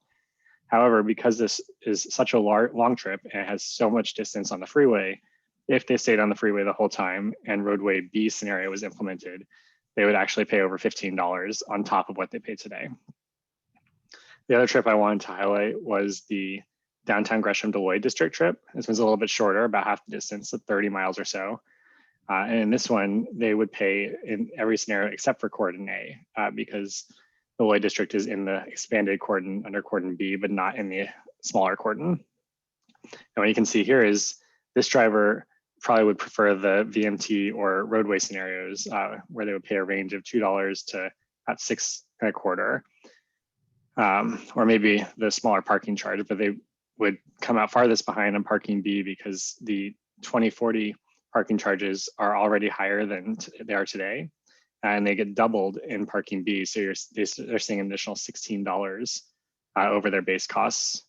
However, because this is such a long trip and it has so much distance on the freeway, if they stayed on the freeway the whole time and roadway B scenario was implemented, they would actually pay over $15 on top of what they pay today. The other trip I wanted to highlight was the downtown Gresham-Deloitte district trip. This one's a little bit shorter, about half the distance, so 30 miles or so. And in this one, they would pay in every scenario except for cordon A, because the Lloyd district is in the expanded cordon under cordon B, but not in the smaller cordon. And what you can see here is this driver probably would prefer the VMT or roadway scenarios, where they would pay a range of $2 to about $6.25, or maybe the smaller parking charge, but they would come out farthest behind on parking B because the 2040 parking charges are already higher than they are today, and they get doubled in parking B. So they're seeing an additional $16 over their base costs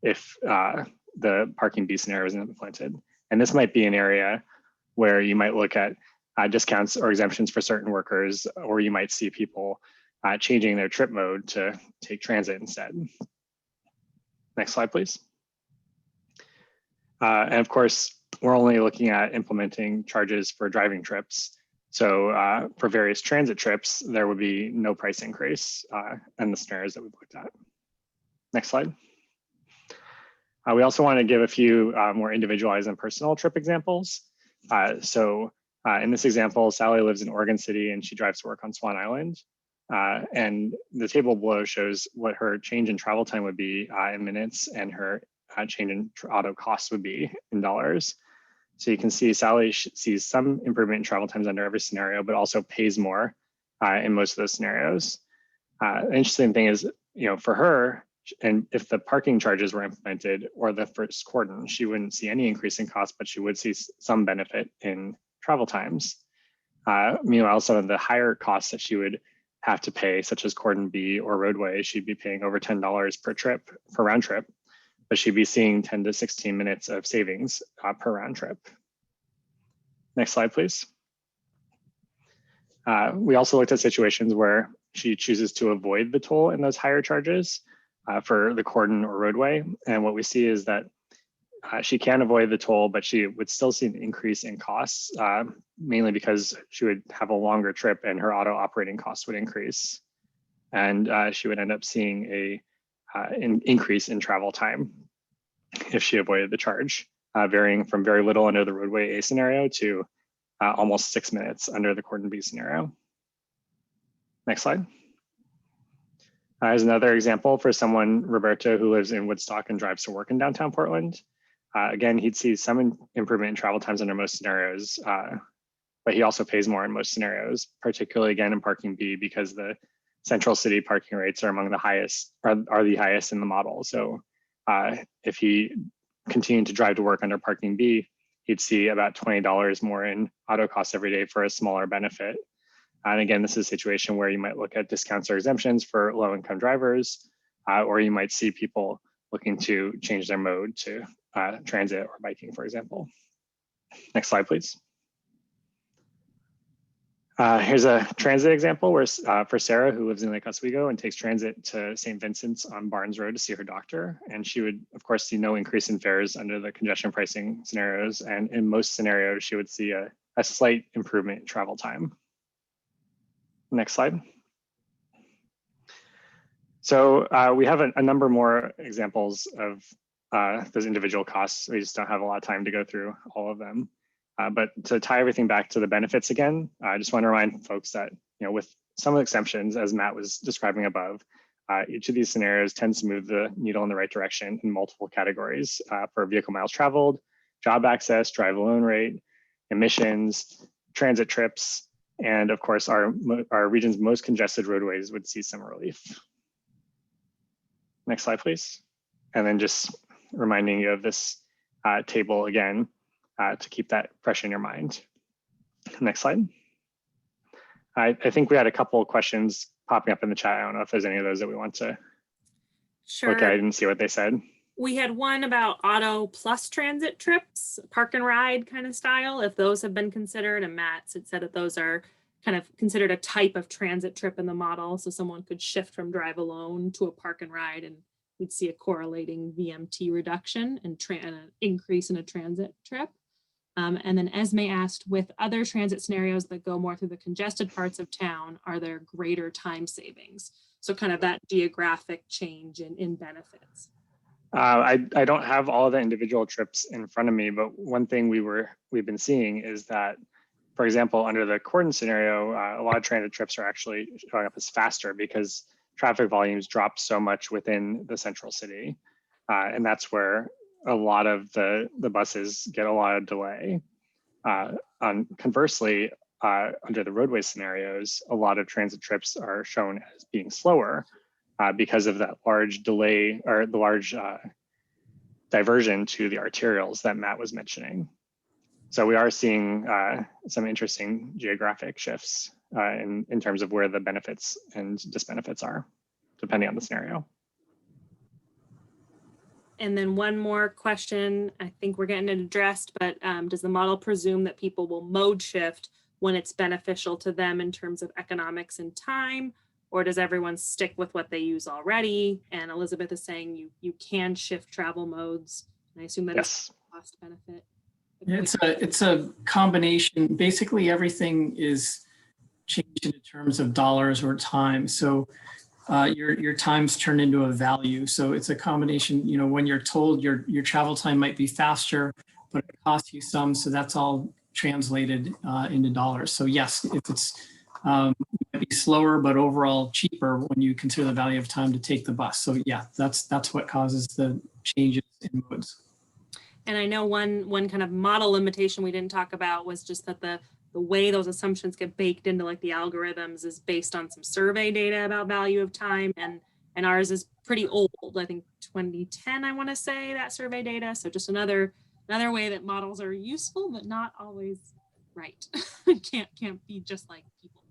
if the parking B scenario isn't implemented. And this might be an area where you might look at discounts or exemptions for certain workers, or you might see people changing their trip mode to take transit instead. Next slide, please. And of course, we're only looking at implementing charges for driving trips. So for various transit trips, there would be no price increase in the scenarios that we've looked at. Next slide. We also want to give a few more individualized and personal trip examples. In this example, Sally lives in Oregon City and she drives to work on Swan Island. And the table below shows what her change in travel time would be in minutes, and her change in auto costs would be in dollars. So you can see Sally sees some improvement in travel times under every scenario, but also pays more in most of those scenarios. The interesting thing is, for her, and if the parking charges were implemented or the first cordon, she wouldn't see any increase in cost, but she would see some benefit in travel times. Meanwhile, some of the higher costs that she would have to pay, such as cordon B or roadway, she'd be paying over $10 per round trip, but she'd be seeing 10 to 16 minutes of savings per round trip. Next slide, please. We also looked at situations where she chooses to avoid the toll in those higher charges for the cordon or roadway. And what we see is that she can avoid the toll, but she would still see an increase in costs, mainly because she would have a longer trip and her auto operating costs would increase. And she would end up seeing an increase in travel time if she avoided the charge, varying from very little under the roadway A scenario to almost 6 minutes under the cordon B scenario. Next slide. Here's another example for someone, Roberto, who lives in Woodstock and drives to work in downtown Portland. Again, he'd see some improvement in travel times under most scenarios, but he also pays more in most scenarios, particularly again in parking B, because the central city parking rates are among the highest, are the highest in the model. So if he continued to drive to work under parking B, he'd see about $20 more in auto costs every day for a smaller benefit. And again, this is a situation where you might look at discounts or exemptions for low-income drivers, or you might see people looking to change their mode to transit or biking, for example. Next slide, please. Here's a transit example where for Sarah, who lives in Lake Oswego and takes transit to St. Vincent's on Barnes Road to see her doctor. And she would, of course, see no increase in fares under the congestion pricing scenarios. And in most scenarios, she would see a slight improvement in travel time. Next slide. So we have a number more examples of those individual costs. We just don't have a lot of time to go through all of them. But to tie everything back to the benefits again, I just want to remind folks that, with some exemptions, as Matt was describing above, each of these scenarios tends to move the needle in the right direction in multiple categories for vehicle miles traveled, job access, drive alone rate, emissions, transit trips, and of course, our region's most congested roadways would see some relief. Next slide, please. And then just reminding you of this table again to keep that fresh in your mind. Next slide. I think we had a couple of questions popping up in the chat. I don't know if there's any of those that we want to look at. I didn't see what they said. We had one about auto plus transit trips, park and ride kind of style, if those have been considered. And Matt had said that those are kind of considered a type of transit trip in the model. So someone could shift from drive alone to a park and ride, and we'd see a correlating VMT reduction and an increase in a transit trip. And then Esme asked, with other transit scenarios that go more through the congested parts of town, are there greater time savings? So kind of that geographic change in benefits. I don't have all the individual trips in front of me, but one thing we've been seeing is that, for example, under the Corden scenario, a lot of transit trips are actually showing up as faster because traffic volumes drop so much within the central city. And that's where a lot of the buses get a lot of delay. Conversely, under the roadway scenarios, a lot of transit trips are shown as being slower because of that large delay or the large diversion to the arterials that Matt was mentioning. So we are seeing some interesting geographic shifts in terms of where the benefits and disbenefits are, depending on the scenario. And then one more question, I think we're getting it addressed, but does the model presume that people will mode shift when it's beneficial to them in terms of economics and time, or does everyone stick with what they use already? And Elizabeth is saying you can shift travel modes. And I assume that is cost benefit. It's a combination. Basically, everything is changed in terms of dollars or time. So your times turn into a value. So it's a combination. You know, when you're told your travel time might be faster, but it costs you some. So that's all translated into dollars. So yes, if it's it might be slower, but overall cheaper when you consider the value of time to take the bus. So yeah, that's what causes the changes in modes. And I know one kind of model limitation we didn't talk about was just that the way those assumptions get baked into like the algorithms is based on some survey data about value of time, and ours is pretty old. I think 2010, I want to say, that survey data. So just another way that models are useful, but not always right. can't be just like people.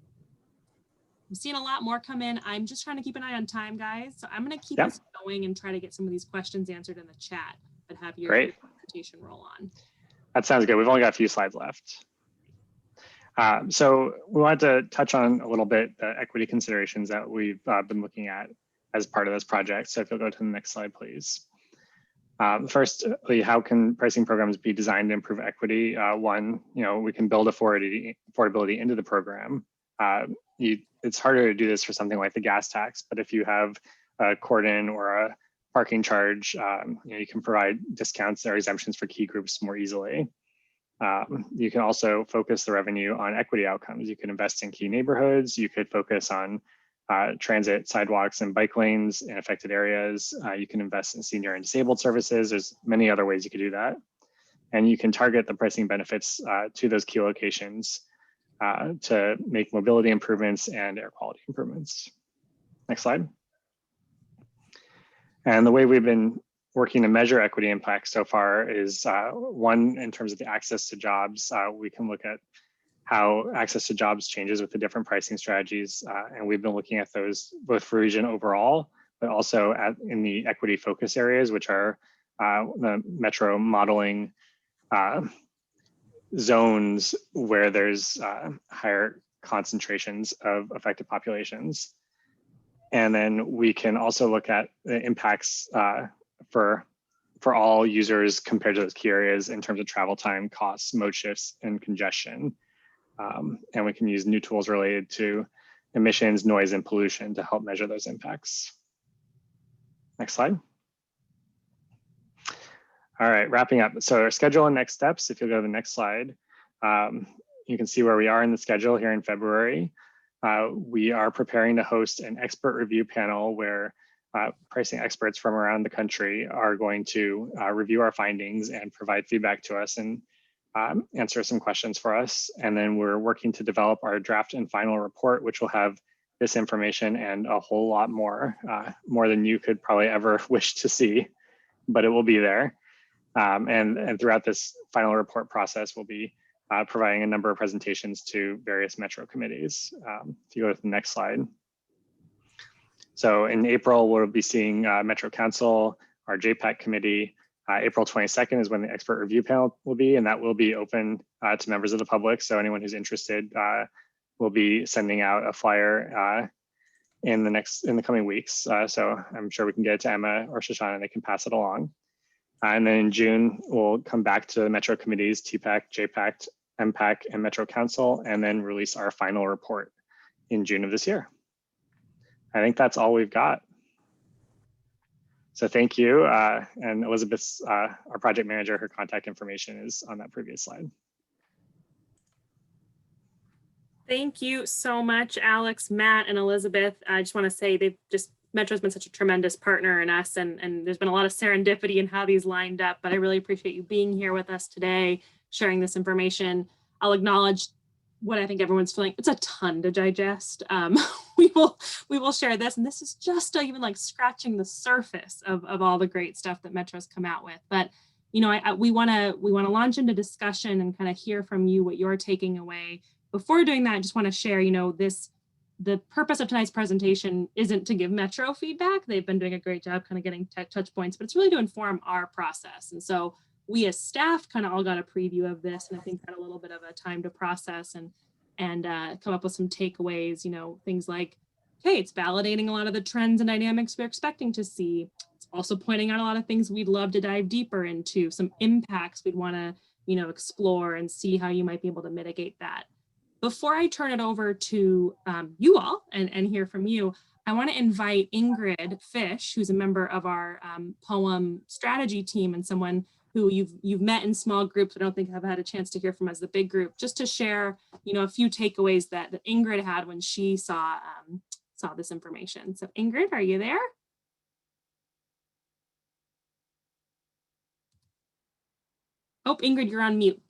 I'm seeing a lot more come in. I'm just trying to keep an eye on time, guys. So I'm going to keep us going and try to get some of these questions answered in the chat, but have your presentation roll on. That sounds good. We've only got a few slides left. So we wanted to touch on a little bit the equity considerations that we've been looking at as part of this project. So if you'll go to the next slide, please. Firstly, how can pricing programs be designed to improve equity? One, we can build affordability into the program. It's harder to do this for something like the gas tax, but if you have a cordon or a parking charge, you can provide discounts or exemptions for key groups more easily. You can also focus the revenue on equity outcomes. You can invest in key neighborhoods. You could focus on transit, sidewalks, and bike lanes in affected areas. You can invest in senior and disabled services. There's many other ways you could do that. And you can target the pricing benefits to those key locations to make mobility improvements and air quality improvements. Next slide. And the way we've been working to measure equity impact so far is one, in terms of the access to jobs. We can look at how access to jobs changes with the different pricing strategies. And we've been looking at those both for region overall, but also in the equity focus areas, which are the metro modeling zones where there's higher concentrations of affected populations. And then we can also look at the impacts for all users compared to those key areas in terms of travel time, costs, mode shifts, and congestion. And we can use new tools related to emissions, noise, and pollution to help measure those impacts. Next slide. All right, wrapping up. So our schedule and next steps, if you'll go to the next slide, you can see where we are in the schedule here in February. We are preparing to host an expert review panel where pricing experts from around the country are going to review our findings and provide feedback to us and answer some questions for us. And then we're working to develop our draft and final report, which will have this information and a whole lot more than you could probably ever wish to see, but it will be there. And throughout this final report process, we'll be providing a number of presentations to various Metro committees. If you go to the next slide. So in April, we'll be seeing Metro Council our JPAC committee. April 22nd is when the expert review panel will be, and that will be open to members of the public. So anyone who's interested, we'll be sending out a flyer in the coming weeks. So I'm sure we can get it to Emma or Shoshana and they can pass it along. And then in June, we'll come back to the Metro committees, TPAC, JPAC, MPAC, and Metro Council, and then release our final report in June of this year. I think that's all we've got. So thank you. And Elizabeth's, our project manager, her contact information is on that previous slide. Thank you so much, Alex, Matt, and Elizabeth. I just want to say Metro's been such a tremendous partner in us, and there's been a lot of serendipity in how these lined up, but I really appreciate you being here with us today, sharing this information. I'll acknowledge what I think everyone's feeling. It's a ton to digest. We will share this, and this is just even like scratching the surface of all the great stuff that Metro's come out with. But you know, we want to launch into discussion and kind of hear from you what you're taking away. Before doing that, I just want to share, you know, the purpose of tonight's presentation isn't to give Metro feedback. They've been doing a great job kind of getting touch points, but it's really to inform our process. And so we as staff kind of all got a preview of this, and I think had a little bit of a time to process and come up with some takeaways, you know, things like, okay, it's validating a lot of the trends and dynamics we're expecting to see. It's also pointing out a lot of things we'd love to dive deeper into, some impacts we'd want to, you know, explore and see how you might be able to mitigate that. Before I turn it over to you all and hear from you, I want to invite Ingrid Fish, who's a member of our poem strategy team and someone who you've met in small groups. I don't think I've had a chance to hear from as the big group, just to share, you know, a few takeaways that Ingrid had when she saw this information. So Ingrid, are you there? Oh, Ingrid, you're on mute.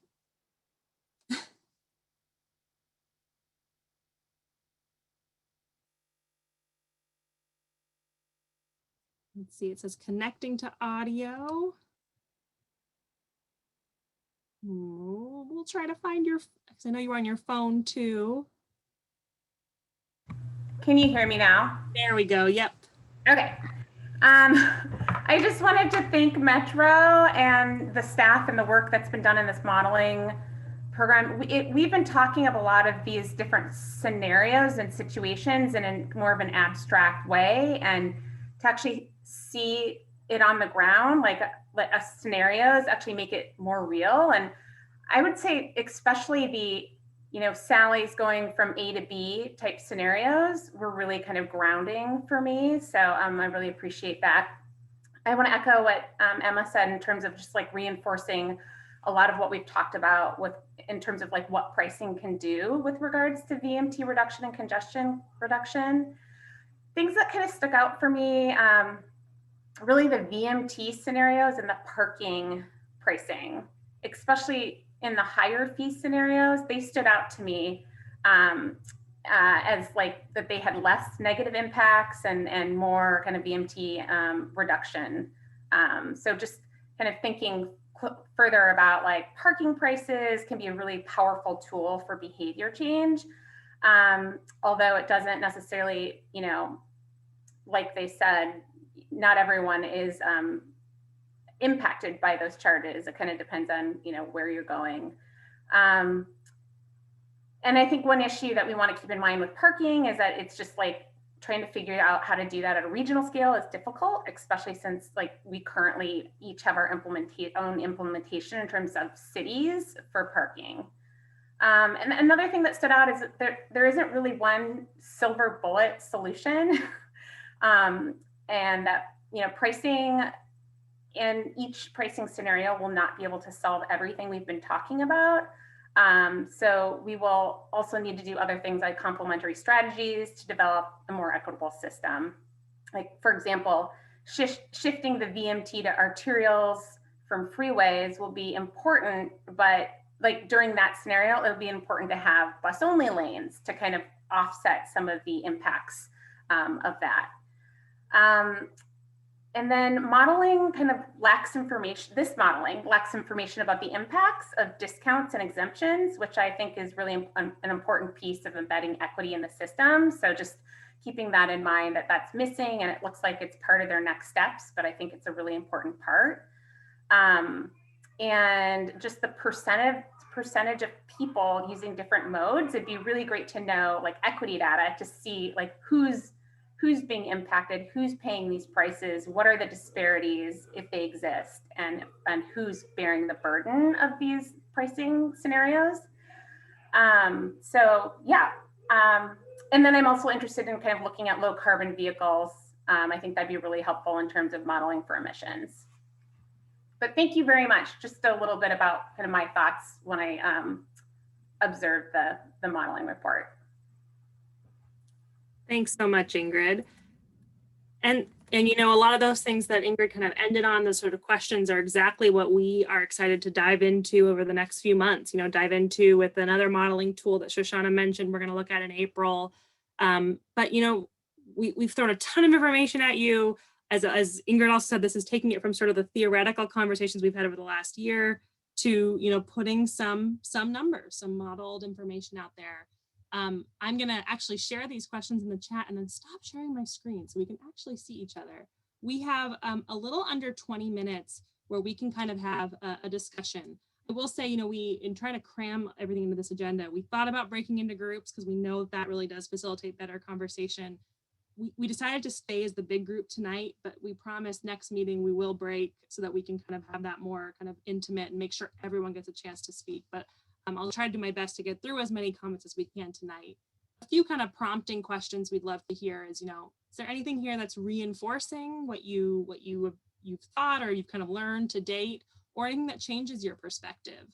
Let's see, it says connecting to audio. We'll try to find your, because I know you're on your phone too. Can you hear me now? There we go, yep. Okay. I just wanted to thank Metro and the staff and the work that's been done in this modeling program. We've been talking of a lot of these different scenarios and situations in more of an abstract way, and to actually see it on the ground, like scenarios actually make it more real. And I would say especially the, you know, Sally's going from A to B type scenarios were really kind of grounding for me. So I really appreciate that. I want to echo what Emma said in terms of just like reinforcing a lot of what we've talked about in terms of like what pricing can do with regards to VMT reduction and congestion reduction. Things that kind of stuck out for me, really the VMT scenarios and the parking pricing, especially in the higher fee scenarios, they stood out to me as like that they had less negative impacts and more kind of VMT reduction. So just kind of thinking further about like parking prices can be a really powerful tool for behavior change. Although it doesn't necessarily, you know, like they said, not everyone is impacted by those charges. It kind of depends on, you know, where you're going. And I think one issue that we want to keep in mind with parking is that it's just like trying to figure out how to do that at a regional scale is difficult, especially since like we currently each have our own implementation in terms of cities for parking. And another thing that stood out is that there isn't really one silver bullet solution. And that, you know, pricing in each pricing scenario will not be able to solve everything we've been talking about. So we will also need to do other things like complementary strategies to develop a more equitable system. Like, for example, shifting the VMT to arterials from freeways will be important, but like during that scenario, it'll be important to have bus only lanes to kind of offset some of the impacts of that. And then modeling kind of lacks information. This modeling lacks information about the impacts of discounts and exemptions, which I think is really an important piece of embedding equity in the system. So just keeping that in mind, that that's missing, and it looks like it's part of their next steps, but I think it's a really important part. And just the percentage of people using different modes, it'd be really great to know, like, equity data to see like who's being impacted, who's paying these prices, what are the disparities if they exist, and who's bearing the burden of these pricing scenarios. So yeah, and then I'm also interested in kind of looking at low carbon vehicles. I think that'd be really helpful in terms of modeling for emissions. But thank you very much. Just a little bit about kind of my thoughts when I observed the modeling report. Thanks so much, Ingrid. And you know, a lot of those things that Ingrid kind of ended on, those sort of questions, are exactly what we are excited to dive into over the next few months. You know, dive into with another modeling tool that Shoshana mentioned we're going to look at in April. But you know, we've thrown a ton of information at you. As Ingrid also said, this is taking it from sort of the theoretical conversations we've had over the last year to, you know, putting some numbers, some modeled information out there. I'm going to actually share these questions in the chat and then stop sharing my screen so we can actually see each other. We have a little under 20 minutes where we can kind of have a discussion. I will say, you know, in trying to cram everything into this agenda, we thought about breaking into groups because we know that really does facilitate better conversation. We decided to stay as the big group tonight, but we promise next meeting we will break so that we can kind of have that more kind of intimate and make sure everyone gets a chance to speak. But I'll try to do my best to get through as many comments as we can tonight. A few kind of prompting questions we'd love to hear is, you know, is there anything here that's reinforcing what you've thought or you've kind of learned to date, or anything that changes your perspective?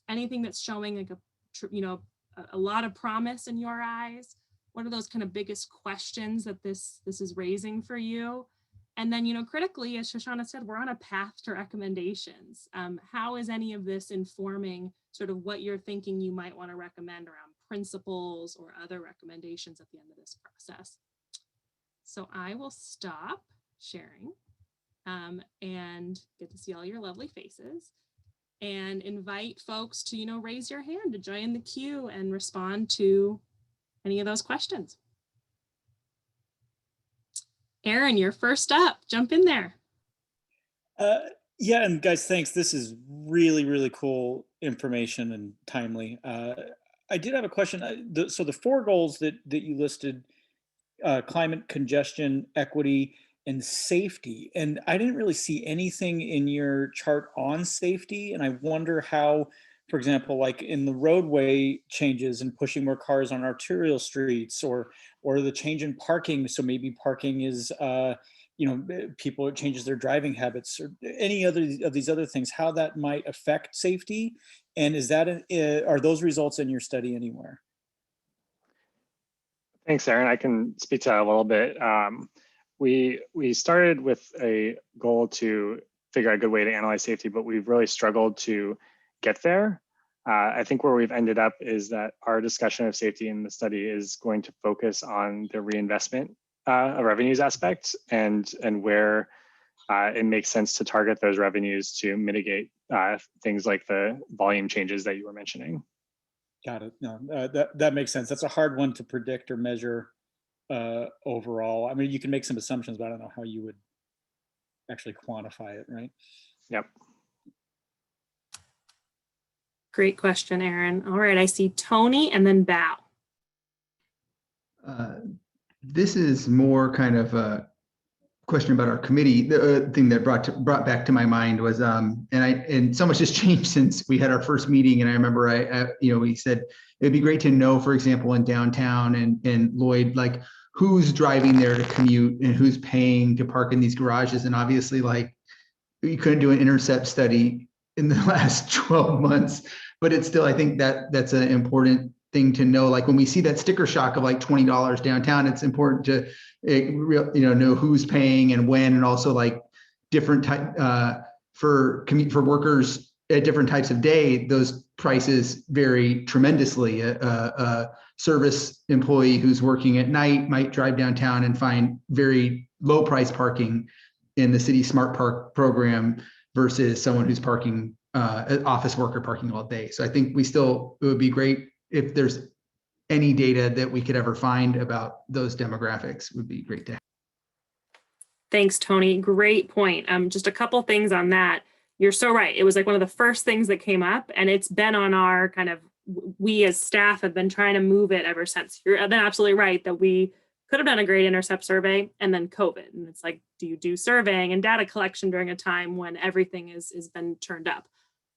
Anything that's showing like a lot of promise in your eyes? What are those kind of biggest questions that this is raising for you? And then, you know, critically, as Shoshana said, we're on a path to recommendations. How is any of this informing sort of what you're thinking you might want to recommend around principles or other recommendations at the end of this process? So I will stop sharing and get to see all your lovely faces and invite folks to, you know, raise your hand to join the queue and respond to any of those questions. Aaron, you're first up. Jump in there. Yeah, and guys, thanks. This is really, really cool information and timely. I did have a question. So the 4 goals that you listed, climate, congestion, equity, and safety. And I didn't really see anything in your chart on safety. And I wonder how, for example, like in the roadway changes and pushing more cars on arterial streets, or the change in parking. So maybe parking is, people, it changes their driving habits, or any other of these other things, how that might affect safety. And is that, are those results in your study anywhere? Thanks, Aaron. I can speak to that a little bit. We started with a goal to figure out a good way to analyze safety, but we've really struggled to get there. I think where we've ended up is that our discussion of safety in the study is going to focus on the reinvestment of revenues aspect and where it makes sense to target those revenues to mitigate things like the volume changes that you were mentioning. Got it. No, that makes sense. That's a hard one to predict or measure overall. I mean, you can make some assumptions, but I don't know how you would actually quantify it, right? Yep. Great question, Aaron. All right, I see Tony and then Bao. This is more kind of a question about our committee. The thing that brought back to my mind was, and so much has changed since we had our first meeting. And I remember we said it'd be great to know, for example, in downtown and Lloyd, like who's driving there to commute and who's paying to park in these garages. And obviously, like, you couldn't do an intercept study in the last 12 months, but it's still, I think that's an important thing to know. Like when we see that sticker shock of like $20 downtown, it's important to know who's paying and when, and also like different type for workers at different types of day, those prices vary tremendously. A service employee who's working at night might drive downtown and find very low price parking in the city smart park program versus someone who's parking an office worker parking all day. So I think it would be great if there's any data that we could ever find about those demographics would be great to have. Thanks, Tony. Great point. Just a couple things on that. You're so right. It was like one of the first things that came up, and it's been on our kind of, we as staff have been trying to move it ever since. You're then absolutely right that we could have done a great intercept survey and then COVID. And it's like, do you do surveying and data collection during a time when everything is been turned up?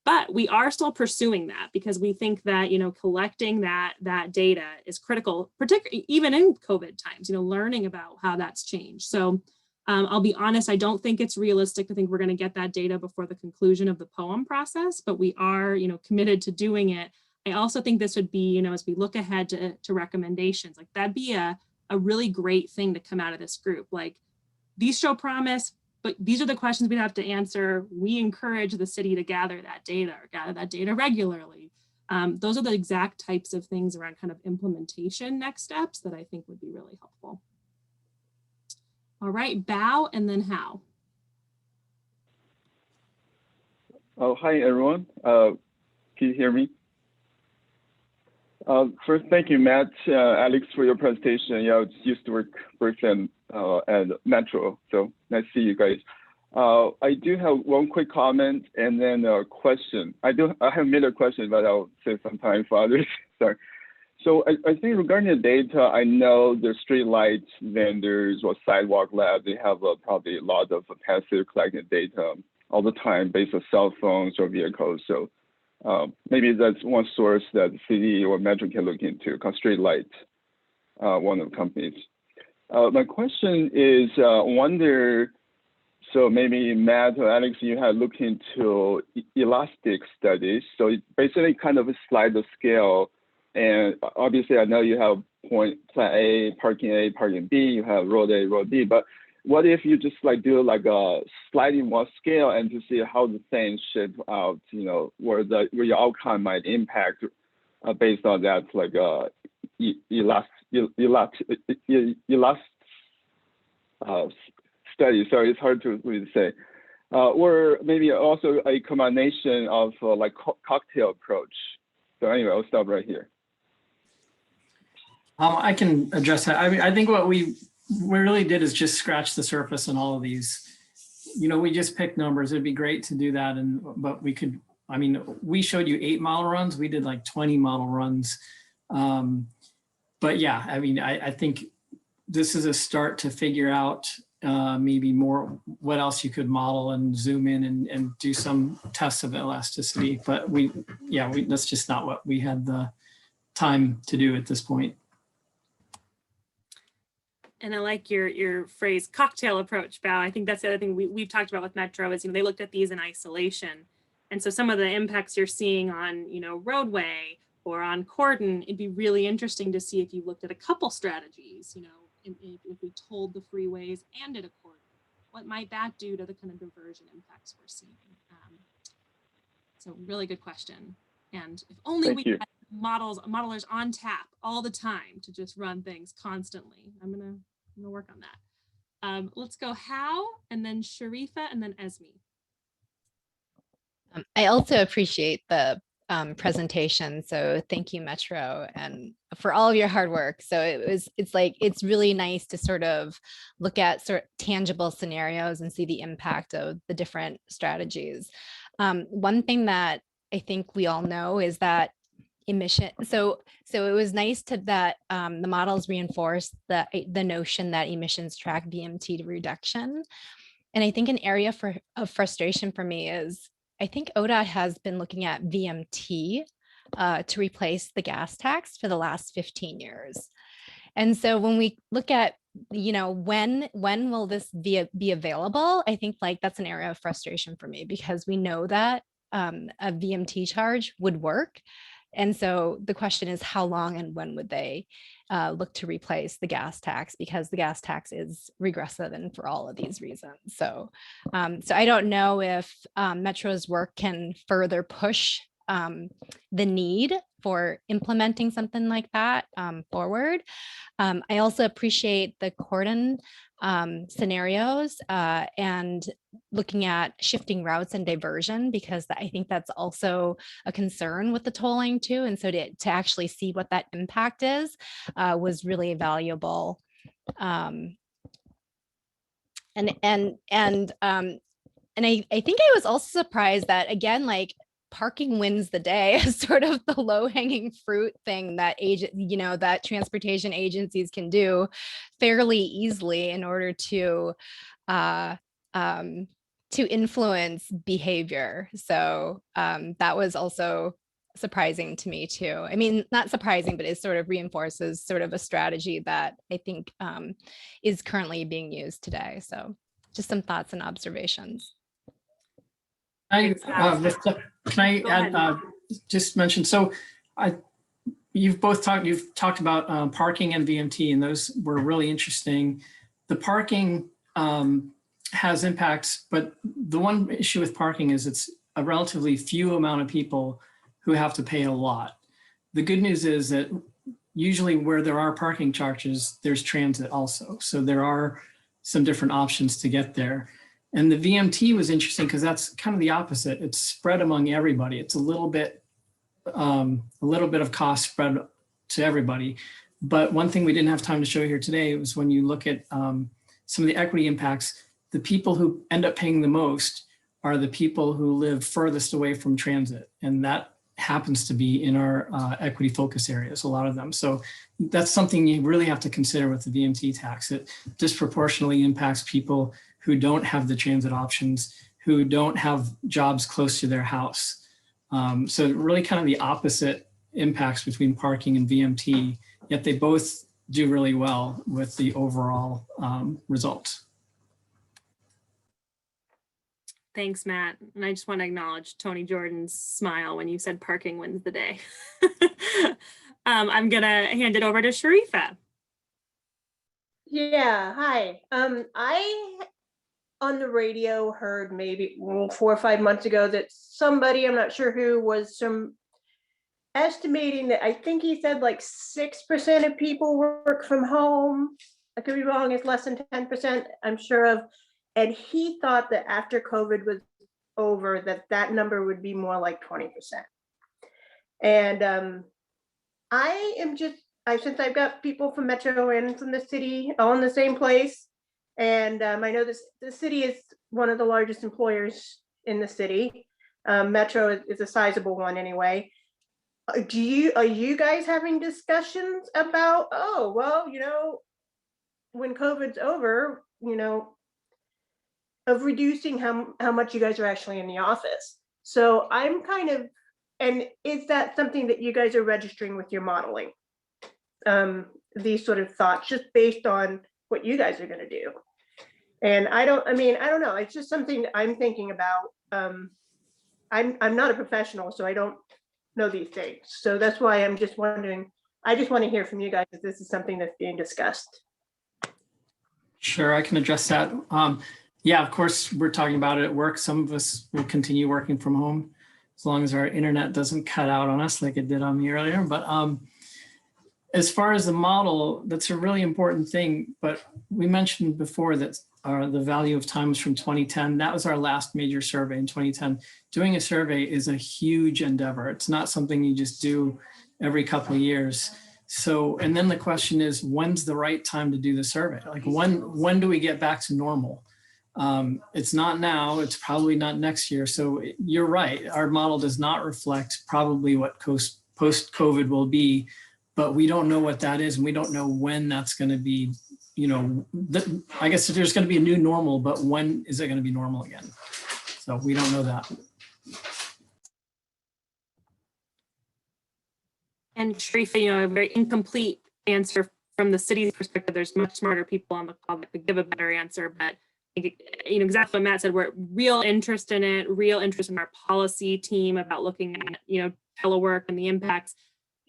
But we are still pursuing that because we think that, you know, collecting that data is critical, particularly even in COVID times, you know, learning about how that's changed. So I'll be honest, I don't think it's realistic to think we're going to get that data before the conclusion of the poem process, but we are, you know, committed to doing it. I also think this would be, you know, as we look ahead to recommendations, like that'd be a really great thing to come out of this group. Like, these show promise, but these are the questions we'd have to answer. We encourage the city to gather that data or gather that data regularly. Those are the exact types of things around kind of implementation next steps that I think would be really helpful. All right, Bao and then Hao. Oh, hi, everyone. Can you hear me? First, thank you, Matt, Alex, for your presentation. Yeah, I used to work briefly at Metro, so nice to see you guys. I do have one quick comment and then a question. I have made a question, but I'll save some time for others. Sorry. So I think regarding the data, I know the street light vendors or sidewalk lab, they have probably a lot of passive collected data all the time based on cell phones or vehicles. So maybe that's one source that the city or Metro can look into, because street light, one of the companies. My question is, wonder, so maybe Matt or Alex, you had looked into elastic studies. So it basically kind of slide the scale. And obviously, I know you have plan A, parking B, you have road A, road B, but what if you just like do like a sliding more scale and to see how the things shape out, you know, where your outcome might impact based on that, like study. Sorry, it's hard to really say. Or maybe also a combination of like cocktail approach. So anyway, I'll stop right here. I can address that. I mean, I think what we really did is just scratch the surface on all of these. You know, we just picked numbers. It'd be great to do that, but we could. I mean, we showed you 8 model runs. We did like 20 model runs. But yeah, I mean, I think this is a start to figure out maybe more what else you could model and zoom in and do some tests of elasticity. But that's just not what we had the time to do at this point. And I like your phrase cocktail approach, Bao. I think that's the other thing we've talked about with Metro is, you know, they looked at these in isolation. And so some of the impacts you're seeing on, you know, roadway or on cordon, it'd be really interesting to see if you looked at a couple strategies, you know, if we told the freeways and did a cordon, what might that do to the kind of diversion impacts we're seeing? So really good question. And if only we had modelers on tap all the time to just run things constantly. I'm gonna work on that. Let's go Hao, and then Sharifa, and then Esme. I also appreciate the presentation. So thank you, Metro, and for all of your hard work. So it's really nice to sort of look at sort of tangible scenarios and see the impact of the different strategies. One thing that I think we all know is that emission. So it was nice that the models reinforced the notion that emissions track VMT reduction. And I think an area of frustration for me is I think ODOT has been looking at VMT to replace the gas tax for the last 15 years. And so when we look at, you know, when will this be available? I think like that's an area of frustration for me because we know that a VMT charge would work. And so the question is how long and when would they look to replace the gas tax, because the gas tax is regressive and for all of these reasons. So I don't know if Metro's work can further push the need for implementing something like that forward. I also appreciate the cordon scenarios and looking at shifting routes and diversion, because I think that's also a concern with the tolling too. And so to actually see what that impact is was really valuable. And I think I was also surprised that, again, like, parking wins the day as sort of the low-hanging fruit thing that that transportation agencies can do fairly easily in order to influence behavior. So that was also surprising to me too. I mean, not surprising, but it sort of reinforces sort of a strategy that I think is currently being used today. So just some thoughts and observations. Can I add, just mention, so you've talked about parking and VMT, and those were really interesting. The parking has impacts, but the one issue with parking is it's a relatively few amount of people who have to pay a lot. The good news is that usually where there are parking charges, there's transit also. So there are some different options to get there. And the VMT was interesting because that's kind of the opposite. It's spread among everybody. It's a little bit of cost spread to everybody. But one thing we didn't have time to show here today was when you look at some of the equity impacts, the people who end up paying the most are the people who live furthest away from transit. And that happens to be in our equity focus areas, a lot of them. So that's something you really have to consider with the VMT tax. It disproportionately impacts people who don't have the transit options, who don't have jobs close to their house. So really kind of the opposite impacts between parking and VMT, yet they both do really well with the overall results. Thanks, Matt. And I just want to acknowledge Tony Jordan's smile when you said parking wins the day. I'm going to hand it over to Sharifa. Yeah, hi. I, on the radio, heard maybe 4 or 5 months ago that somebody, I'm not sure who, was estimating that, I think he said like 6% of people work from home. I could be wrong, it's less than 10%, I'm sure of. And he thought that after COVID was over, that number would be more like 20%. And I am just, since I've got people from Metro and from the city all in the same place, and I know the city is one of the largest employers in the city. Metro is a sizable one anyway. Are you guys having discussions about, oh, well, when COVID's over, of reducing how much you guys are actually in the office? So I'm kind of, and is that something that you guys are registering with your modeling? These sort of thoughts, just based on what you guys are going to do. And I don't know. It's just something I'm thinking about. I'm not a professional, so I don't know these things. So that's why I'm just wondering. I just want to hear from you guys if this is something that's being discussed. Sure, I can address that. Yeah, of course, we're talking about it at work. Some of us will continue working from home as long as our internet doesn't cut out on us like it did on me earlier. But as far as the model, that's a really important thing. But we mentioned before that the value of time was from 2010. That was our last major survey in 2010. Doing a survey is a huge endeavor. It's not something you just do every couple of years. So, and then the question is, when's the right time to do the survey? Like when do we get back to normal? It's not now, it's probably not next year. So you're right. Our model does not reflect probably what post-COVID will be, but we don't know what that is. And we don't know when that's going to be, I guess there's going to be a new normal, but when is it going to be normal again? So we don't know that. And Sharifa, a very incomplete answer from the city's perspective. There's much smarter people on the call that could give a better answer, but exactly what Matt said, we're real interest in it, real interest in our policy team about looking at, telework and the impacts.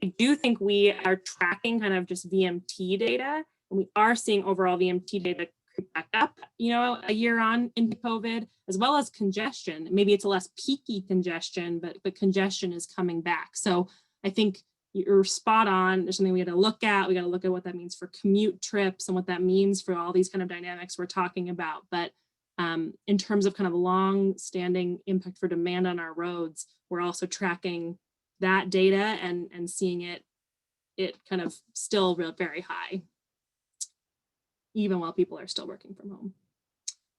I do think we are tracking kind of just VMT data, and we are seeing overall VMT data back up, a year on into COVID, as well as congestion. Maybe it's a less peaky congestion, but congestion is coming back. So I think you're spot on. There's something we got to look at. We got to look at what that means for commute trips and what that means for all these kind of dynamics we're talking about. But in terms of kind of long-standing impact for demand on our roads, we're also tracking that data and seeing it kind of still very high, even while people are still working from home.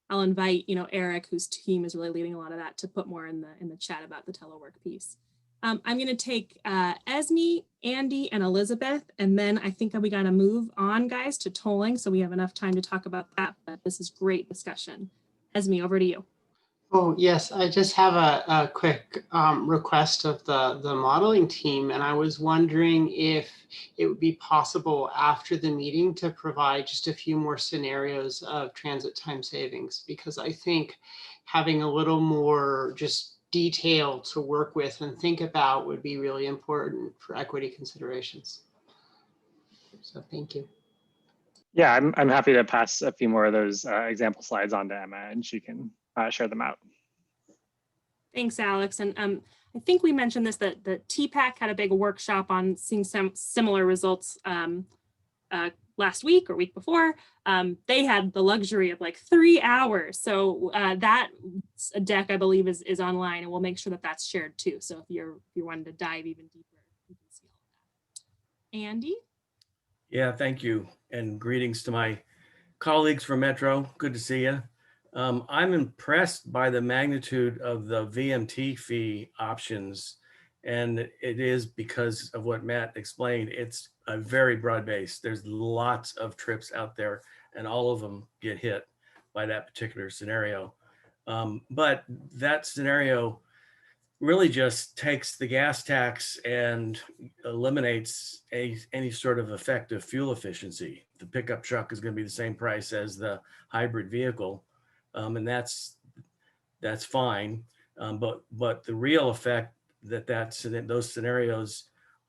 I'll invite, Eric, whose team is really leading a lot of that, to put more in the chat about the telework piece. I'm going to take Esme, Andy, and Elizabeth, and then I think we got to move on, guys, to tolling, so we have enough time to talk about that. But this is great discussion. Esme, over to you. Oh, yes, I just have a quick request of the modeling team, and I was wondering if it would be possible after the meeting to provide just a few more scenarios of transit time savings, because I think having a little more just detail to work with and think about would be really important for equity considerations. So thank you. Yeah, I'm happy to pass a few more of those example slides on to Emma, and she can share them out. Thanks, Alex. And I think we mentioned this, that the TPAC had a big workshop on seeing some similar results last week or week before. They had the luxury of like 3 hours. So that deck, I believe, is online, and we'll make sure that that's shared too. So if you're wanting to dive even deeper, you can see all of that. Andy? Yeah, thank you. And greetings to my colleagues from Metro. Good to see you. I'm impressed by the magnitude of the VMT fee options. And it is because of what Matt explained. It's a very broad base. There's lots of trips out there, and all of them get hit by that particular scenario. But that scenario really just takes the gas tax and eliminates any sort of effect of fuel efficiency. The pickup truck is going to be the same price as the hybrid vehicle, and that's fine. But the real effect that those scenarios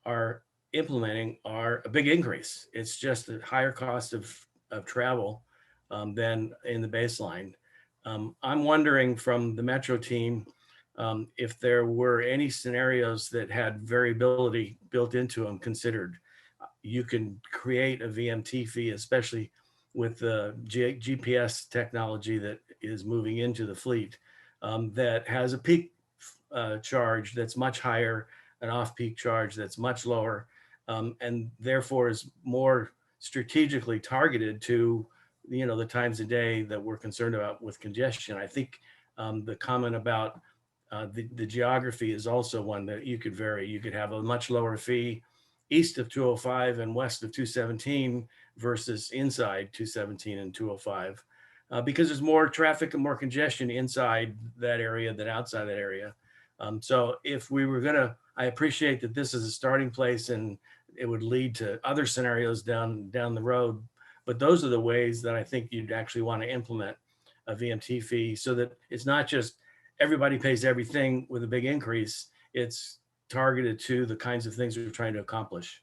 are implementing are a big increase. It's just a higher cost of travel than in the baseline. I'm wondering from the Metro team, if there were any scenarios that had variability built into them considered. You can create a VMT fee, especially with the GPS technology that is moving into the fleet, that has a peak charge that's much higher, an off-peak charge that's much lower, and therefore is more strategically targeted to the times of day that we're concerned about with congestion. I think the comment about the geography is also one that you could vary. You could have a much lower fee east of 205 and west of 217 versus inside 217 and 205, because there's more traffic and more congestion inside that area than outside that area. So if we were gonna, I appreciate that this is a starting place and it would lead to other scenarios down the road, but those are the ways that I think you'd actually want to implement a VMT fee, so that it's not just everybody pays everything with a big increase. It's targeted to the kinds of things we're trying to accomplish.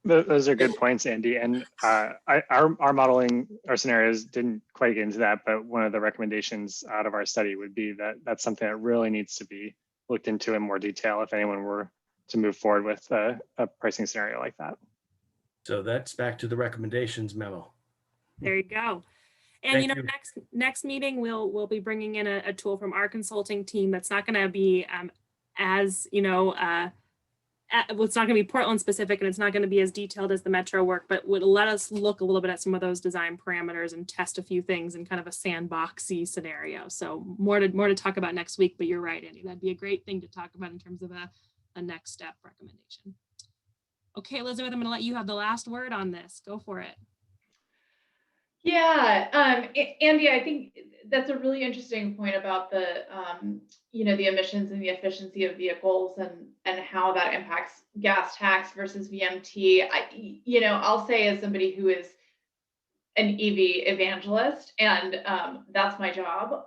Those are good points, Andy. And our modeling, our scenarios didn't quite get into that, but one of the recommendations out of our study would be that that's something that really needs to be looked into in more detail if anyone were to move forward with a pricing scenario like that. So that's back to the recommendations memo. There you go. And Thank you. next meeting we'll be bringing in a tool from our consulting team that's not going to be as it's not going to be Portland specific, and it's not going to be as detailed as the Metro work, but would let us look a little bit at some of those design parameters and test a few things in kind of a sandboxy scenario. So more to talk about next week. But you're right, Andy. That'd be a great thing to talk about in terms of a next step recommendation. Okay, Elizabeth, I'm going to let you have the last word on this. Go for it. Yeah, Andy, I think that's a really interesting point about the, the emissions and the efficiency of vehicles and how that impacts gas tax versus VMT. I'll say, as somebody who is an EV evangelist, and that's my job,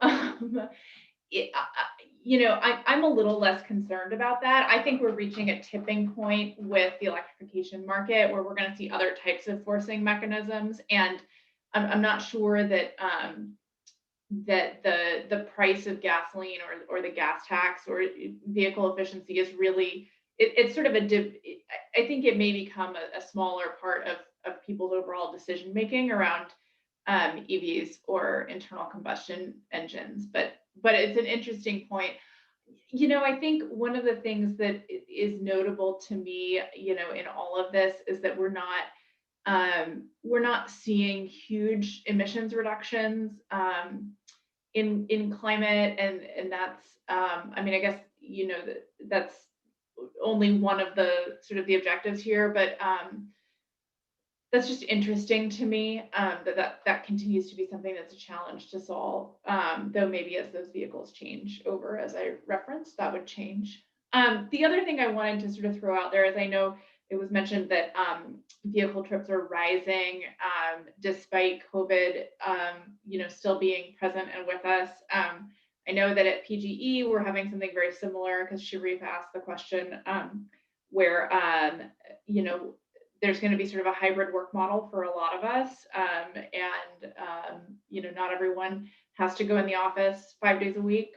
I'm a little less concerned about that. I think we're reaching a tipping point with the electrification market where we're going to see other types of forcing mechanisms, and I'm not sure that that the price of gasoline or the gas tax or vehicle efficiency is really it's sort of I think it may become a smaller part of people's overall decision making around EVs or internal combustion engines, but it's an interesting point. I think one of the things that is notable to me, in all of this is that we're not seeing huge emissions reductions in climate, and that's I guess that's only one of the sort of the objectives here, but that's just interesting to me, that continues to be something that's a challenge to solve, though maybe as those vehicles change over, as I referenced, that would change. The other thing I wanted to sort of throw out there is I know it was mentioned that vehicle trips are rising despite COVID, still being present and with us. I know that at PGE we're having something very similar because Sharif asked the question where there's going to be sort of a hybrid work model for a lot of us, and not everyone has to go in the office 5 days a week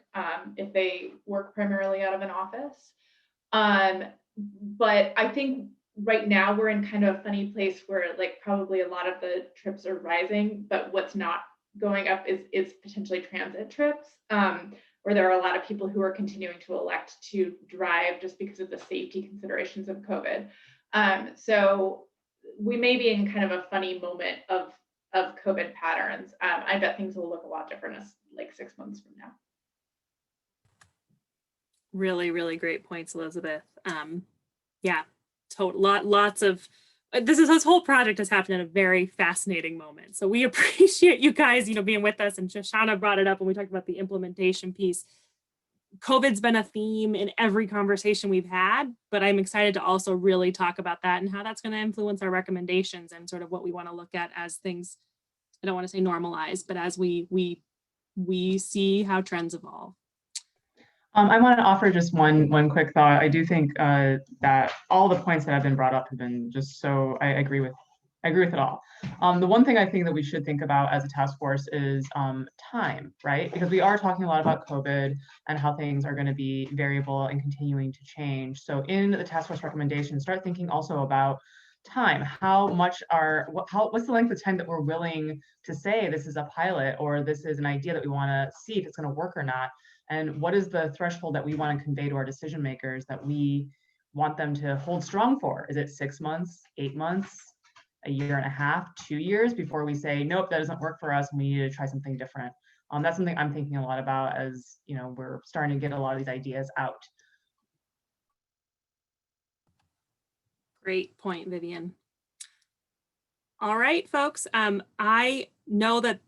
if they work primarily out of an office. But I think right now we're in kind of a funny place where probably a lot of the trips are rising, but what's not going up is potentially transit trips, where there are a lot of people who are continuing to elect to drive just because of the safety considerations of COVID. So we may be in kind of a funny moment of COVID patterns. I bet things will look a lot different as 6 months from now. Really, really great points, Elizabeth. Yeah, lots of this whole project has happened at a very fascinating moment. So we appreciate you guys, being with us. And Shoshana brought it up when we talked about the implementation piece. COVID's been a theme in every conversation we've had, but I'm excited to also really talk about that and how that's going to influence our recommendations and sort of what we want to look at as things, I don't want to say normalize, but as we see how trends evolve. I want to offer just one quick thought. I do think that all the points that have been brought up have been just so, I agree with it all. The one thing I think that we should think about as a task force is time, right? Because we are talking a lot about COVID and how things are going to be variable and continuing to change. So in the task force recommendations, start thinking also about time. What's the length of time that we're willing to say this is a pilot or this is an idea that we want to see if it's going to work or not? And what is the threshold that we want to convey to our decision makers that we want them to hold strong for? Is it 6 months, 8 months, a year and a half, 2 years before we say, nope, that doesn't work for us and we need to try something different? That's something I'm thinking a lot about as we're starting to get a lot of these ideas out. Great point, Vivian. All right, folks. I know that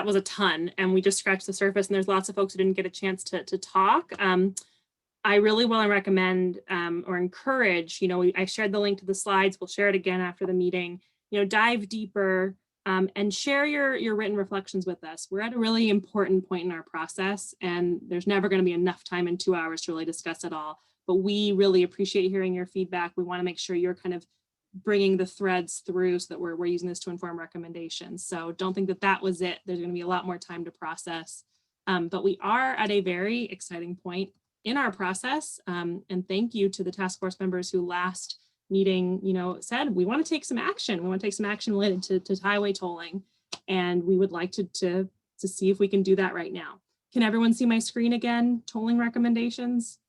was a ton and we just scratched the surface and there's lots of folks who didn't get a chance to talk. I really want to recommend or encourage, I shared the link to the slides. We'll share it again after the meeting, dive deeper and share your written reflections with us. We're at a really important point in our process and there's never going to be enough time in 2 hours to really discuss it all. But we really appreciate hearing your feedback. We want to make sure you're kind of bringing the threads through so that we're using this to inform recommendations. So don't think that was it. There's going to be a lot more time to process. But we are at a very exciting point in our process. And thank you to the task force members who last meeting, said we want to take some action. We want to take some action related to highway tolling. And we would like to see if we can do that right now. Can everyone see my screen again? Tolling recommendations?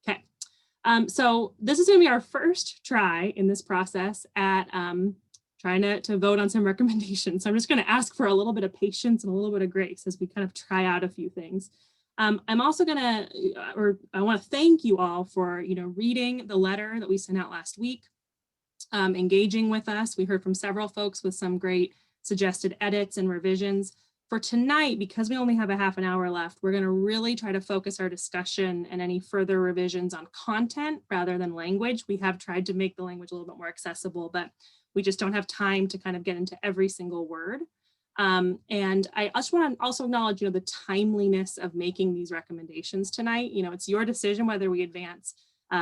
Okay. So this is going to be our first try in this process at trying to vote on some recommendations. So I'm just going to ask for a little bit of patience and a little bit of grace as we kind of try out a few things. I'm also I want to thank you all for, reading the letter that we sent out last week, engaging with us. We heard from several folks with some great suggested edits and revisions. For tonight, because we only have a half an hour left, we're going to really try to focus our discussion and any further revisions on content rather than language. We have tried to make the language a little bit more accessible, but we just don't have time to kind of get into every single word. And I just want to also acknowledge, the timeliness of making these recommendations tonight. It's your decision whether we advance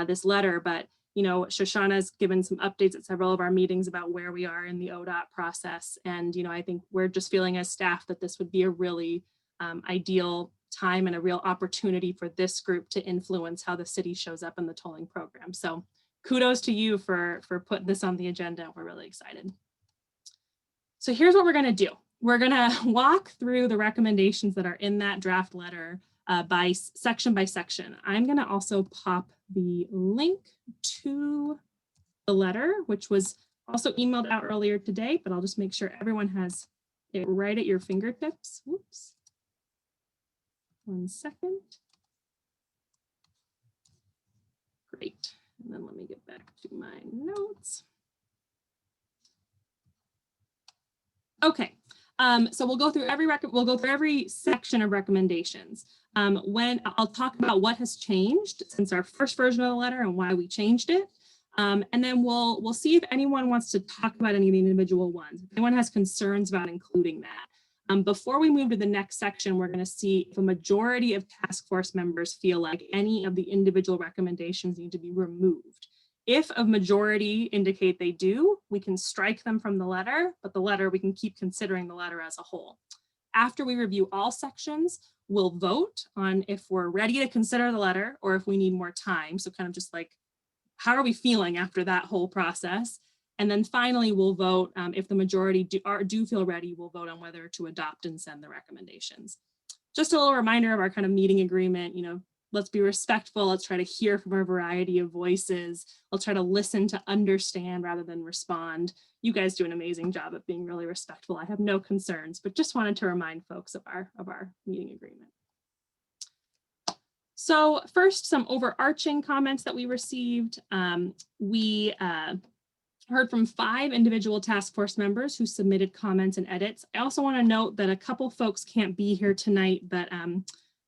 this letter, but Shoshana's given some updates at several of our meetings about where we are in the ODOT process. And, I think we're just feeling as staff that this would be a really ideal time and a real opportunity for this group to influence how the city shows up in the tolling program. So kudos to you for putting this on the agenda. We're really excited. So here's what we're going to do. We're going to walk through the recommendations that are in that draft letter by section. I'm going to also pop the link to the letter, which was also emailed out earlier today, but I'll just make sure everyone has it right at your fingertips. Whoops. 1 second. Great. And then let me get back to my notes. Okay. So we'll go through every section of recommendations. When I'll talk about what has changed since our first version of the letter and why we changed it. And then we'll see if anyone wants to talk about any of the individual ones. If anyone has concerns about including that. Before we move to the next section, we're going to see if a majority of task force members feel like any of the individual recommendations need to be removed. If a majority indicate they do, we can strike them from the letter, but the letter, we can keep considering the letter as a whole. After we review all sections, we'll vote on if we're ready to consider the letter or if we need more time. So kind of just like, how are we feeling after that whole process? And then finally, we'll vote if the majority do feel ready, we'll vote on whether to adopt and send the recommendations. Just a little reminder of our kind of meeting agreement, let's be respectful. Let's try to hear from a variety of voices. I'll try to listen to understand rather than respond. You guys do an amazing job at being really respectful. I have no concerns, but just wanted to remind folks of our meeting agreement. So first, some overarching comments that we received. We heard from 5 individual task force members who submitted comments and edits. I also want to note that a couple folks can't be here tonight, but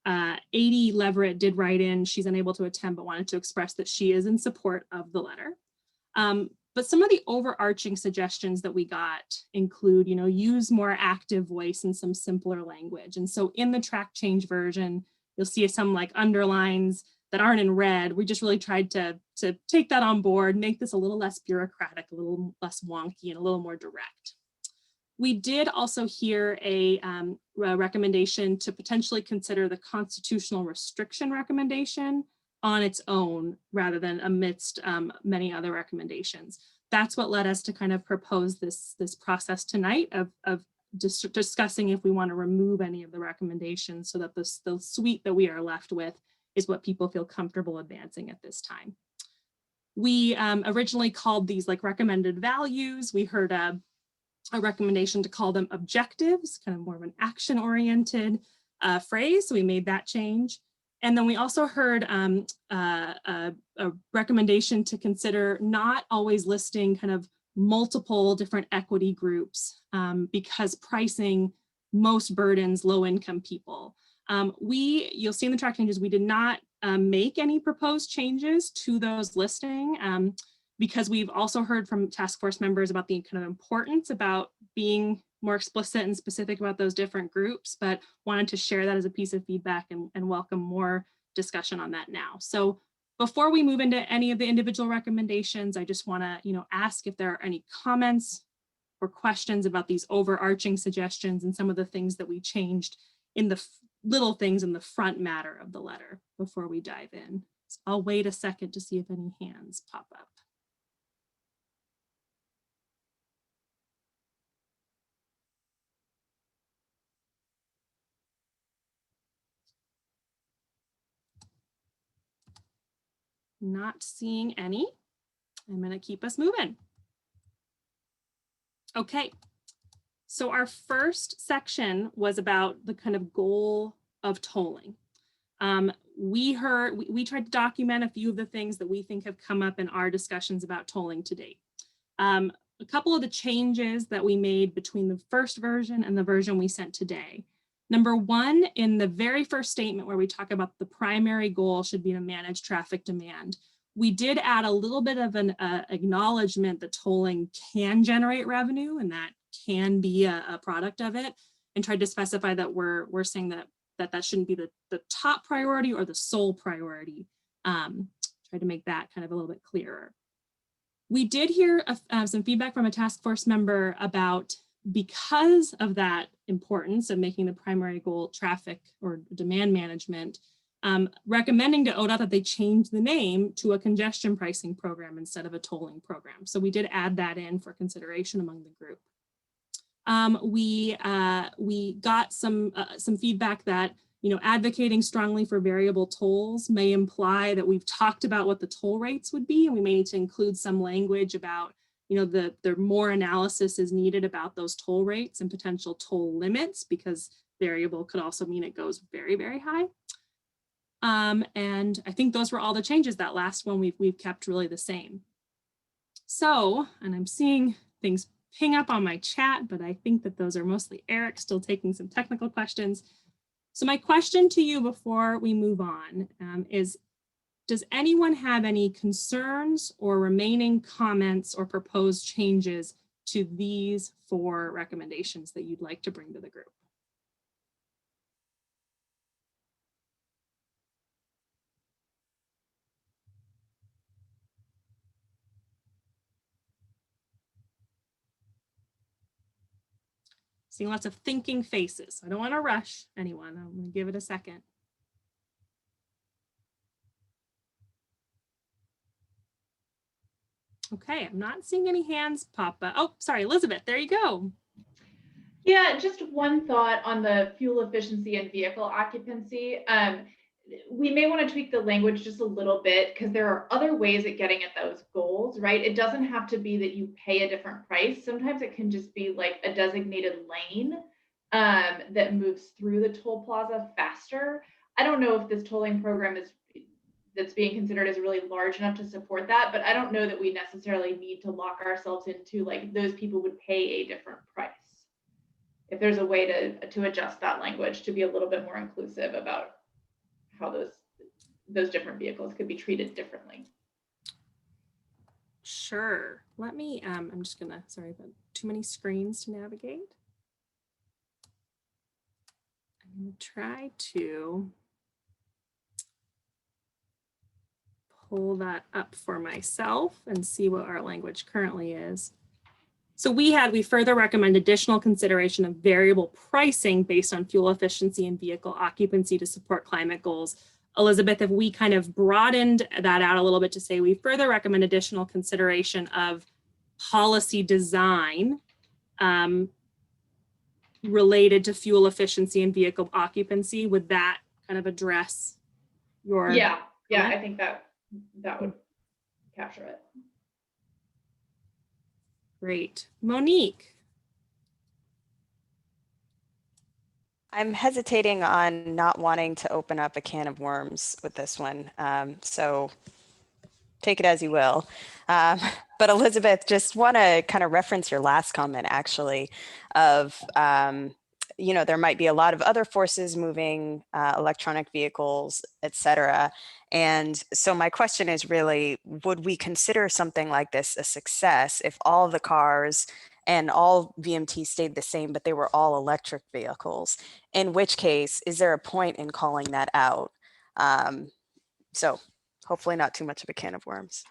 Adie Leverett did write in. She's unable to attend, but wanted to express that she is in support of the letter. But some of the overarching suggestions that we got include, use more active voice and some simpler language. And so in the track change version, you'll see some like underlines that aren't in red. We just really tried to take that on board, make this a little less bureaucratic, a little less wonky, and a little more direct. We did also hear a recommendation to potentially consider the constitutional restriction recommendation on its own rather than amidst many other recommendations. That's what led us to kind of propose this process tonight of discussing if we want to remove any of the recommendations so that the suite that we are left with is what people feel comfortable advancing at this time. We originally called these like recommended values. We heard a recommendation to call them objectives, kind of more of an action-oriented phrase. So we made that change. And then we also heard a recommendation to consider not always listing kind of multiple different equity groups because pricing most burdens low-income people. You'll see in the track changes, we did not make any proposed changes to those listing because we've also heard from task force members about the kind of importance about being more explicit and specific about those different groups, but wanted to share that as a piece of feedback and welcome more discussion on that now. So before we move into any of the individual recommendations, I just want to ask if there are any comments or questions about these overarching suggestions and some of the things that we changed in the little things in the front matter of the letter before we dive in. So I'll wait a second to see if any hands pop up. Not seeing any. I'm going to keep us moving. Okay. So our first section was about the kind of goal of tolling. We tried to document a few of the things that we think have come up in our discussions about tolling to date. A couple of the changes that we made between the first version and the version we sent today. Number 1, in the very first statement where we talk about the primary goal should be to manage traffic demand, we did add a little bit of an acknowledgement that tolling can generate revenue and that can be a product of it, and tried to specify that we're saying that shouldn't be the top priority or the sole priority. Tried to make that kind of a little bit clearer. We did hear some feedback from a task force member about, because of that importance of making the primary goal traffic or demand management, recommending to ODOT that they change the name to a congestion pricing program instead of a tolling program. So we did add that in for consideration among the group. We got some feedback that, advocating strongly for variable tolls may imply that we've talked about what the toll rates would be, and we may need to include some language about, the more analysis is needed about those toll rates and potential toll limits, because variable could also mean it goes very, very high. And I think those were all the changes. That last one we've kept really the same. So, and I'm seeing things ping up on my chat, but I think that those are mostly Eric still taking some technical questions. So my question to you before we move on is, does anyone have any concerns or remaining comments or proposed changes to these 4 recommendations that you'd like to bring to the group? Seeing lots of thinking faces. I don't want to rush anyone. I'm going to give it a second. Okay, I'm not seeing any hands pop up. Oh, sorry, Elizabeth, there you go. Yeah, just one thought on the fuel efficiency and vehicle occupancy. We may want to tweak the language just a little bit, because there are other ways at getting at those goals, right? It doesn't have to be that you pay a different price. Sometimes it can just be like a designated lane that moves through the toll plaza faster. I don't know if this tolling program that's being considered is really large enough to support that, but I don't know that we necessarily need to lock ourselves into like those people would pay a different price. If there's a way to adjust that language to be a little bit more inclusive about how those different vehicles could be treated differently. Sure. Let me, I'm just gonna, sorry, but too many screens to navigate. I'm gonna try to pull that up for myself and see what our language currently is. So we further recommend additional consideration of variable pricing based on fuel efficiency and vehicle occupancy to support climate goals. Elizabeth, if we kind of broadened that out a little bit to say we further recommend additional consideration of policy design related to fuel efficiency and vehicle occupancy, would that kind of address your? Yeah, I think that would capture it. Great. Monique. I'm hesitating on not wanting to open up a can of worms with this one. So take it as you will. But Elizabeth, just want to kind of reference your last comment actually of, there might be a lot of other forces moving electronic vehicles, et cetera. And so my question is really, would we consider something like this a success if all the cars and all VMT stayed the same, but they were all electric vehicles? In which case, is there a point in calling that out? So hopefully not too much of a can of worms.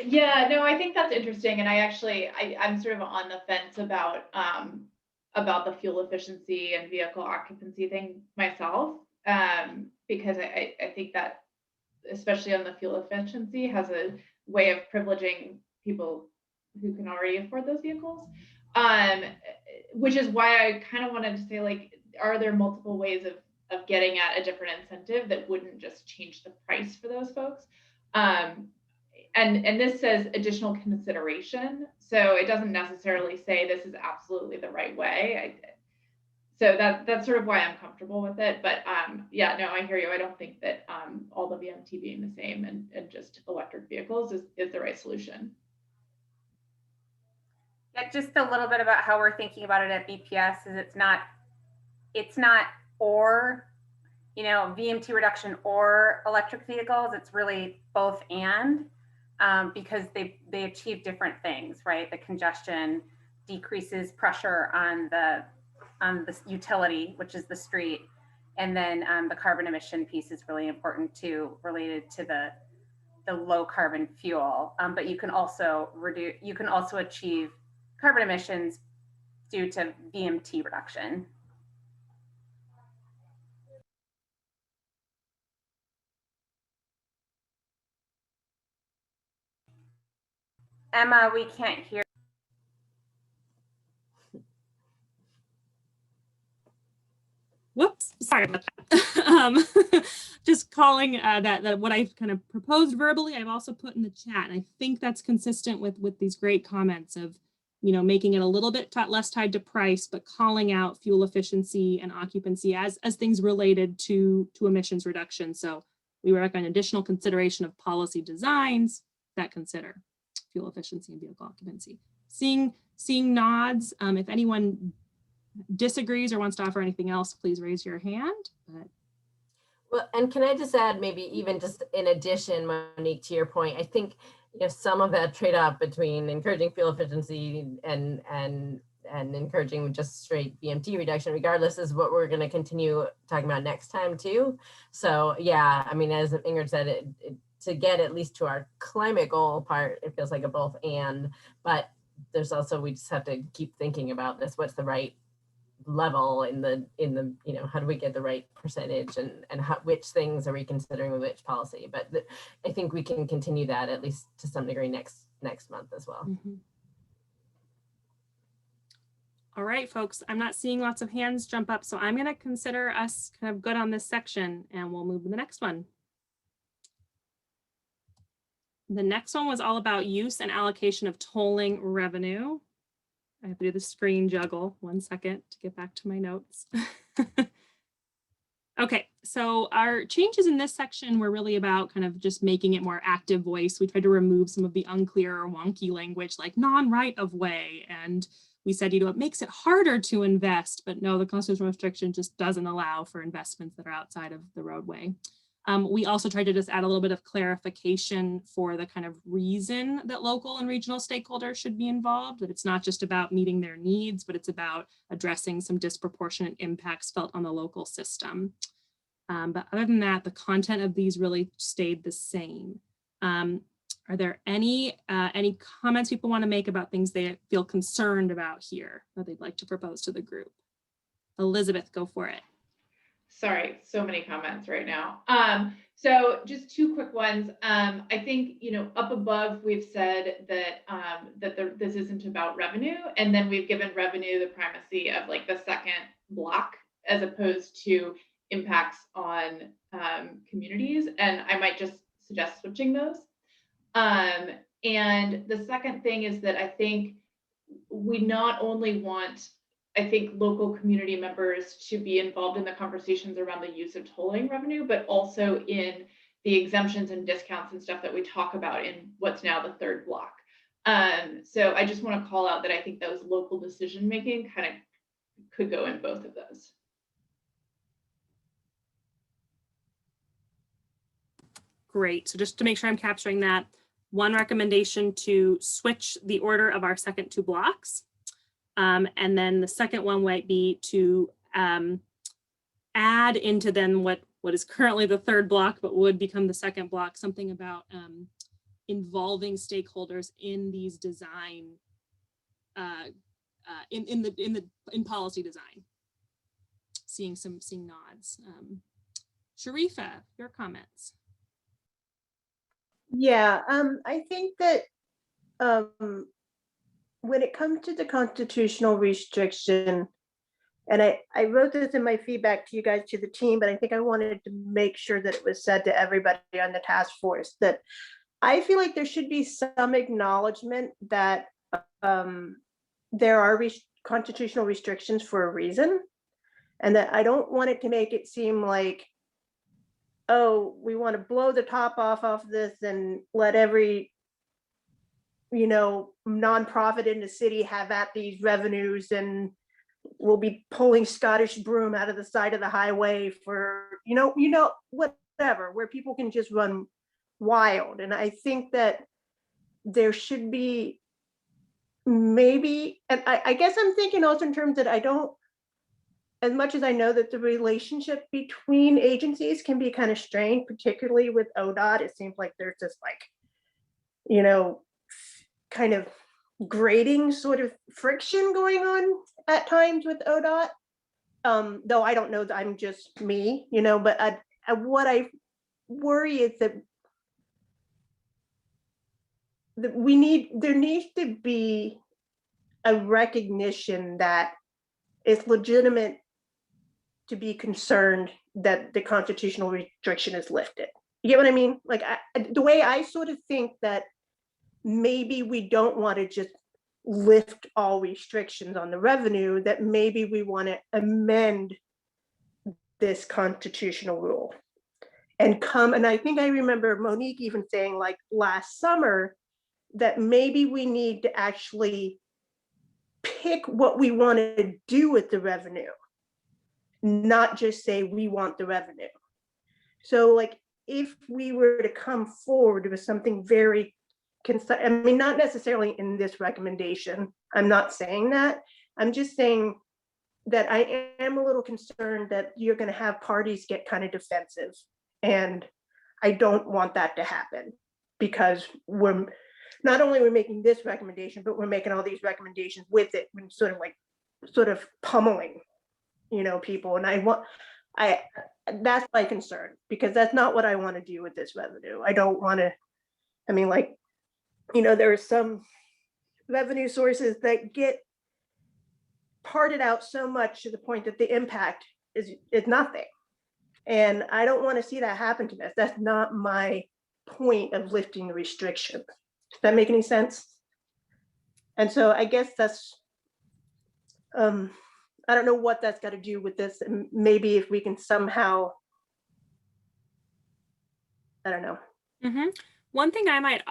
Yeah, no, I think that's interesting. And I'm sort of on the fence about the fuel efficiency and vehicle occupancy thing myself, because I think that, especially on the fuel efficiency, has a way of privileging people who can already afford those vehicles, which is why I kind of wanted to say, like, are there multiple ways of getting at a different incentive that wouldn't just change the price for those folks? And this says additional consideration, so it doesn't necessarily say this is absolutely the right way. So that's sort of why I'm comfortable with it. But yeah, no, I hear you. I don't think that all the VMT being the same and just electric vehicles is the right solution. Yeah, just a little bit about how we're thinking about it at BPS is it's not or, VMT reduction or electric vehicles. It's really both and. because they achieve different things, right? The congestion decreases pressure on the utility, which is the street. And then the carbon emission piece is really important too, related to the low carbon fuel. But you can also achieve carbon emissions due to VMT reduction. Emma, we can't hear. Whoops, sorry about that. Just calling that what I've kind of proposed verbally, I've also put in the chat. And I think that's consistent with these great comments of, you know, making it a little bit less tied to price, but calling out fuel efficiency and occupancy as things related to emissions reduction. So we recommend additional consideration of policy designs that consider fuel efficiency and vehicle occupancy. Seeing nods, if anyone disagrees or wants to offer anything else, please raise your hand. Well, and can I just add, maybe even just in addition, Monique, to your point, I think, you know, some of that trade-off between encouraging fuel efficiency and encouraging just straight VMT reduction, regardless, is what we're going to continue talking about next time too. So yeah, I mean, as Ingrid said, to get at least to our climate goal part, it feels like a both and, but there's also, we just have to keep thinking about this. What's the right level in the you know, how do we get the right percentage, and which things are we considering with which policy? But I think we can continue that at least to some degree next month as well. Mm-hmm. All right, folks, I'm not seeing lots of hands jump up, so I'm going to consider us kind of good on this section, and we'll move to the next one. The next one was all about use and allocation of tolling revenue. I have to do the screen juggle. 1 second to get back to my notes. Okay, so our changes in this section were really about kind of just making it more active voice. We tried to remove some of the unclear or wonky language like non-right of way. And we said, you know, it makes it harder to invest, but no, the constitutional restriction just doesn't allow for investments that are outside of the roadway. We also tried to just add a little bit of clarification for the kind of reason that local and regional stakeholders should be involved, that it's not just about meeting their needs, but it's about addressing some disproportionate impacts felt on the local system. But other than that, the content of these really stayed the same. Are there any comments people want to make about things they feel concerned about here that they'd like to propose to the group? Elizabeth, go for it. Sorry, so many comments right now. So just two quick ones. I think, you know, up above, we've said that this isn't about revenue, and then we've given revenue the primacy of like the second block as opposed to impacts on communities. And I might just suggest switching those. And the second thing is that I think we not only want, I think, local community members to be involved in the conversations around the use of tolling revenue, but also in the exemptions and discounts and stuff that we talk about in what's now the third block. So I just want to call out that I think those local decision-making kind of could go in both of those. Great. So just to make sure I'm capturing that, one recommendation to switch the order of our second two blocks. And then the second one might be to add into then what is currently the third block, but would become the second block, something about involving stakeholders in these design, in policy design. Seeing nods. Sharifa, your comments. Yeah, I think that when it comes to the constitutional restriction, and I wrote this in my feedback to you guys, to the team, but I think I wanted to make sure that it was said to everybody on the task force that I feel like there should be some acknowledgement that there are constitutional restrictions for a reason, and that I don't want it to make it seem like, oh, we want to blow the top off this and let every, you know, nonprofit in the city have at these revenues, and we'll be pulling Scottish broom out of the side of the highway for, you know, whatever, where people can just run wild. And I think that there should be maybe, and I guess I'm thinking also in terms that I don't, as much as I know that the relationship between agencies can be kind of strained, particularly with ODOT, it seems like there's this like, you know, kind of grading sort of friction going on at times with ODOT. Though I don't know that I'm just me, you know, but what I worry is that there needs to be a recognition that it's legitimate to be concerned that the constitutional restriction is lifted. You get what I mean? Like the way I sort of think that maybe we don't want to just lift all restrictions on the revenue, that maybe we want to amend this constitutional rule and I think I remember Monique even saying like last summer that maybe we need to actually pick what we want to do with the revenue, not just say we want the revenue. So like if we were to come forward with something very I mean, not necessarily in this recommendation, I'm not saying that, I'm just saying that I am a little concerned that you're going to have parties get kind of defensive, and I don't want that to happen, because we're not only we're making this recommendation, but we're making all these recommendations with it, when sort of pummeling, you know, people. And that's my concern, because that's not what I want to do with this revenue. I don't want to, I mean, like, you know, there are some revenue sources that get parted out so much to the point that the impact is nothing. And I don't want to see that happen to us. That's not my point of lifting the restriction. Does that make any sense? And so I guess that's, I don't know what that's got to do with this. And maybe if we can somehow, I don't know. Mm-hmm. One thing I might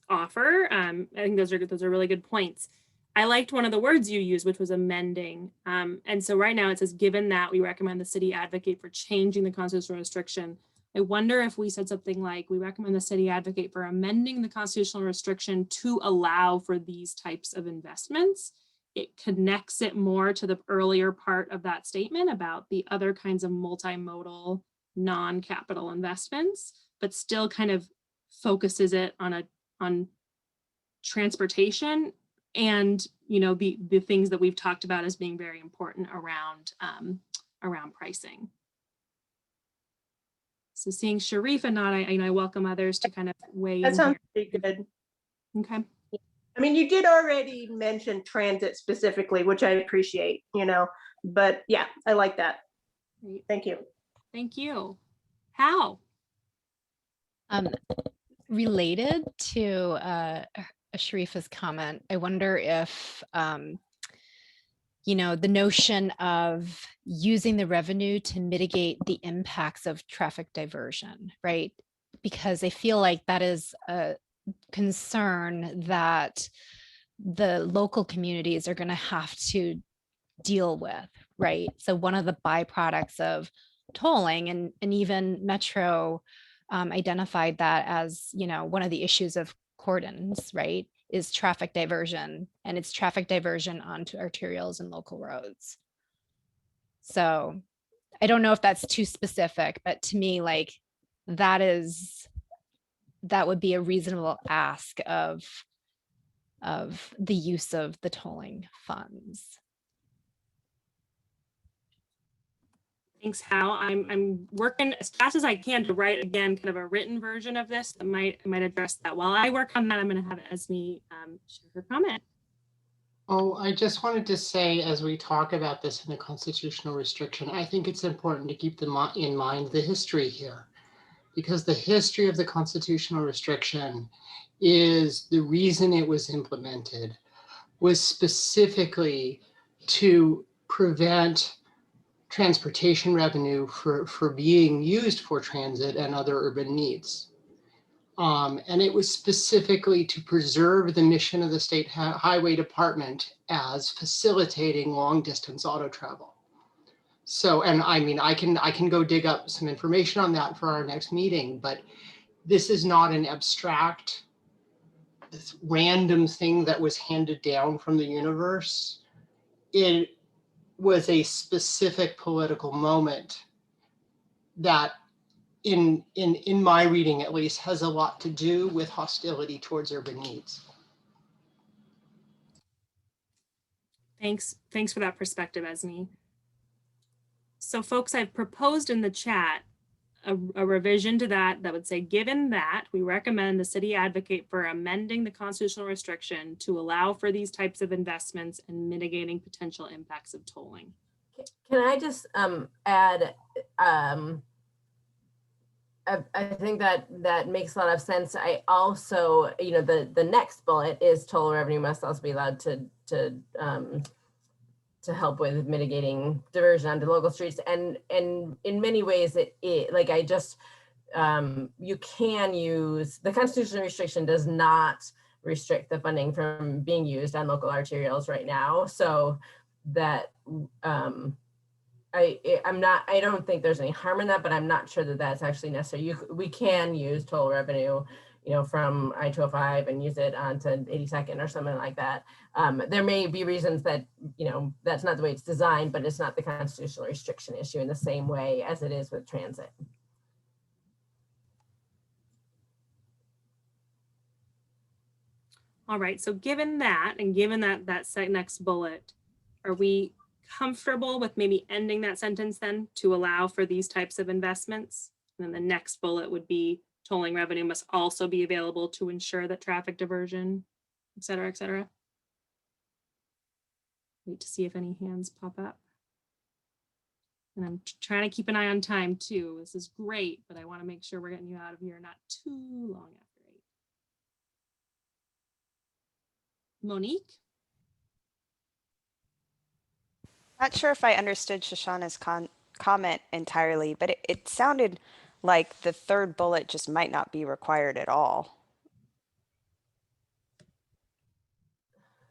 offer, I think those are really good points. I liked one of the words you used, which was amending. And so right now it says, given that we recommend the city advocate for changing the constitutional restriction. I wonder if we said something like, we recommend the city advocate for amending the constitutional restriction to allow for these types of investments. It connects it more to the earlier part of that statement about the other kinds of multimodal non-capital investments, but still kind of focuses it on transportation and, you know, the things that we've talked about as being very important around pricing. So seeing Sharifa nod, I welcome others to kind of weigh in. That sounds pretty good. Okay. I mean, you did already mention transit specifically, which I appreciate, you know, but yeah, I like that. Great. Thank you. Thank you. How? Related to Sharifa's comment, I wonder if, you know, the notion of using the revenue to mitigate the impacts of traffic diversion, right? Because I feel like that is a concern that the local communities are going to have to deal with, right? So one of the byproducts of tolling, and even Metro identified that as, you know, one of the issues of cordons, right, is traffic diversion, and it's traffic diversion onto arterials and local roads. So I don't know if that's too specific, but to me, like, that would be a reasonable ask of the use of the tolling funds. Thanks, Hal. I'm working as fast as I can to write again kind of a written version of this that might address that. While I work on that, I'm going to have Esme share her comment. Oh, I just wanted to say, as we talk about this in the constitutional restriction, I think it's important to keep in mind the history here, because the history of the constitutional restriction is the reason it was implemented was specifically to prevent transportation revenue for being used for transit and other urban needs. And it was specifically to preserve the mission of the State Highway Department as facilitating long distance auto travel. So, and I mean, I can go dig up some information on that for our next meeting, but this is not an abstract random thing that was handed down from the universe. It was a specific political moment that in my reading at least has a lot to do with hostility towards urban needs. Thanks for that perspective, Esme. So folks, I've proposed in the chat a revision to that would say, given that, we recommend the city advocate for amending the constitutional restriction to allow for these types of investments and mitigating potential impacts of tolling. Can I just add, I think that makes a lot of sense. I also, the next bullet is toll revenue must also be allowed to help with mitigating diversion onto local streets. And in many ways, you can use, the constitutional restriction does not restrict the funding from being used on local arterials right now. So that I don't think there's any harm in that, but I'm not sure that that's actually necessary. We can use toll revenue, from I-205 and use it onto 82nd or something like that. There may be reasons that, that's not the way it's designed, but it's not the constitutional restriction issue in the same way as it is with transit. All right, so given that, and given that next bullet, are we comfortable with maybe ending that sentence then to allow for these types of investments? And then the next bullet would be tolling revenue must also be available to ensure that traffic diversion, et cetera, et cetera. Wait to see if any hands pop up. And I'm trying to keep an eye on time too. This is great, but I want to make sure we're getting you out of here not too long after 8. Monique? Not sure if I understood Shoshana's comment entirely, but it sounded like the third bullet just might not be required at all.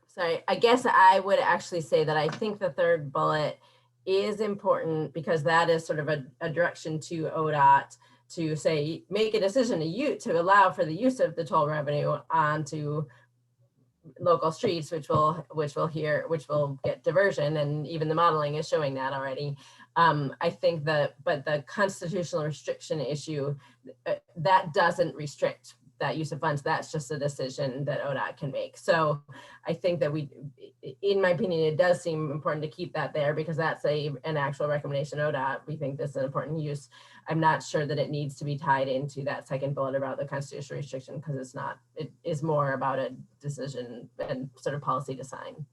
Sorry, I guess I would actually say that I think the third bullet is important because that is sort of a direction to ODOT to say, make a decision to allow for the use of the toll revenue onto local streets, which will get diversion, and even the modeling is showing that already. I think but the constitutional restriction issue, that doesn't restrict that use of funds. That's just a decision that ODOT can make. So I think that in my opinion, it does seem important to keep that there because that's an actual recommendation ODOT. We think this is an important use. I'm not sure that it needs to be tied into that second bullet about the constitutional restriction because it's not. It is more about a decision and sort of policy design.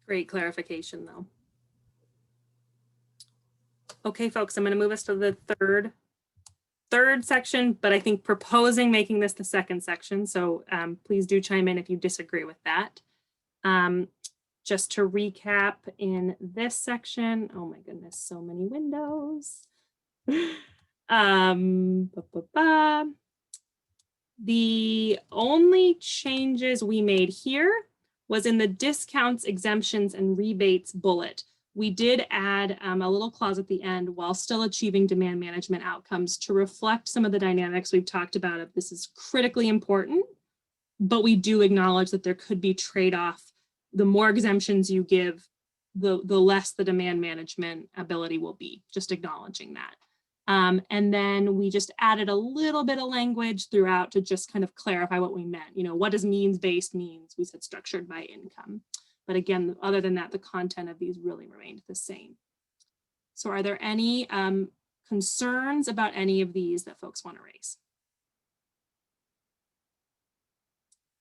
Great clarification though. Okay, folks, I'm going to move us to the third section, but I think proposing making this the second section. So please do chime in if you disagree with that. Just to recap in this section, oh my goodness, so many windows. The only changes we made here was in the discounts, exemptions, and rebates bullet. We did add a little clause at the end while still achieving demand management outcomes to reflect some of the dynamics we've talked about. If this is critically important, but we do acknowledge that there could be trade-off. The more exemptions you give, the less the demand management ability will be, just acknowledging that. And then we just added a little bit of language throughout to just kind of clarify what we meant. What does means-based means? We said structured by income. But again, other than that, the content of these really remained the same. So are there any concerns about any of these that folks want to raise?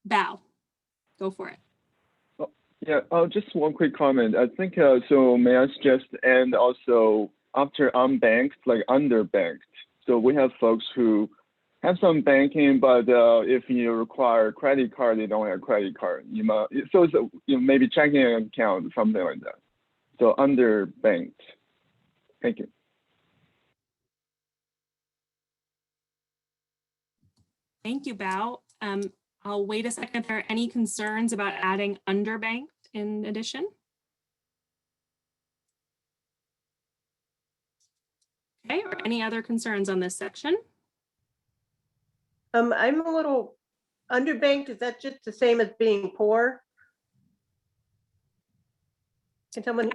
Bao, go for it. Yeah, just one quick comment. I think, so may I suggest, and also after unbanked, like underbanked. So we have folks who have some banking, but if you require credit card, they don't have credit card. So it's maybe checking account, something like that. So underbanked. Thank you. Thank you, Bao. I'll wait a second. Are there any concerns about adding underbanked in addition? Okay, or any other concerns on this section? I'm a little underbanked. Is that just the same as being poor? Can someone,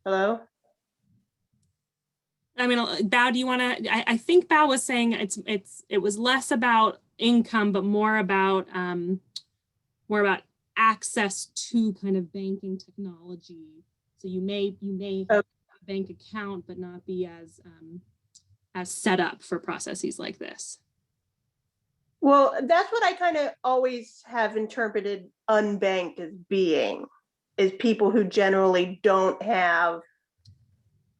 hello? I mean, Bao, do you want to? I think Bao was saying it was less about income, but more about access to kind of banking technology. So you may have a bank account, but not be as set up for processes like this. Well, that's what I kind of always have interpreted unbanked as being, is people who generally don't have,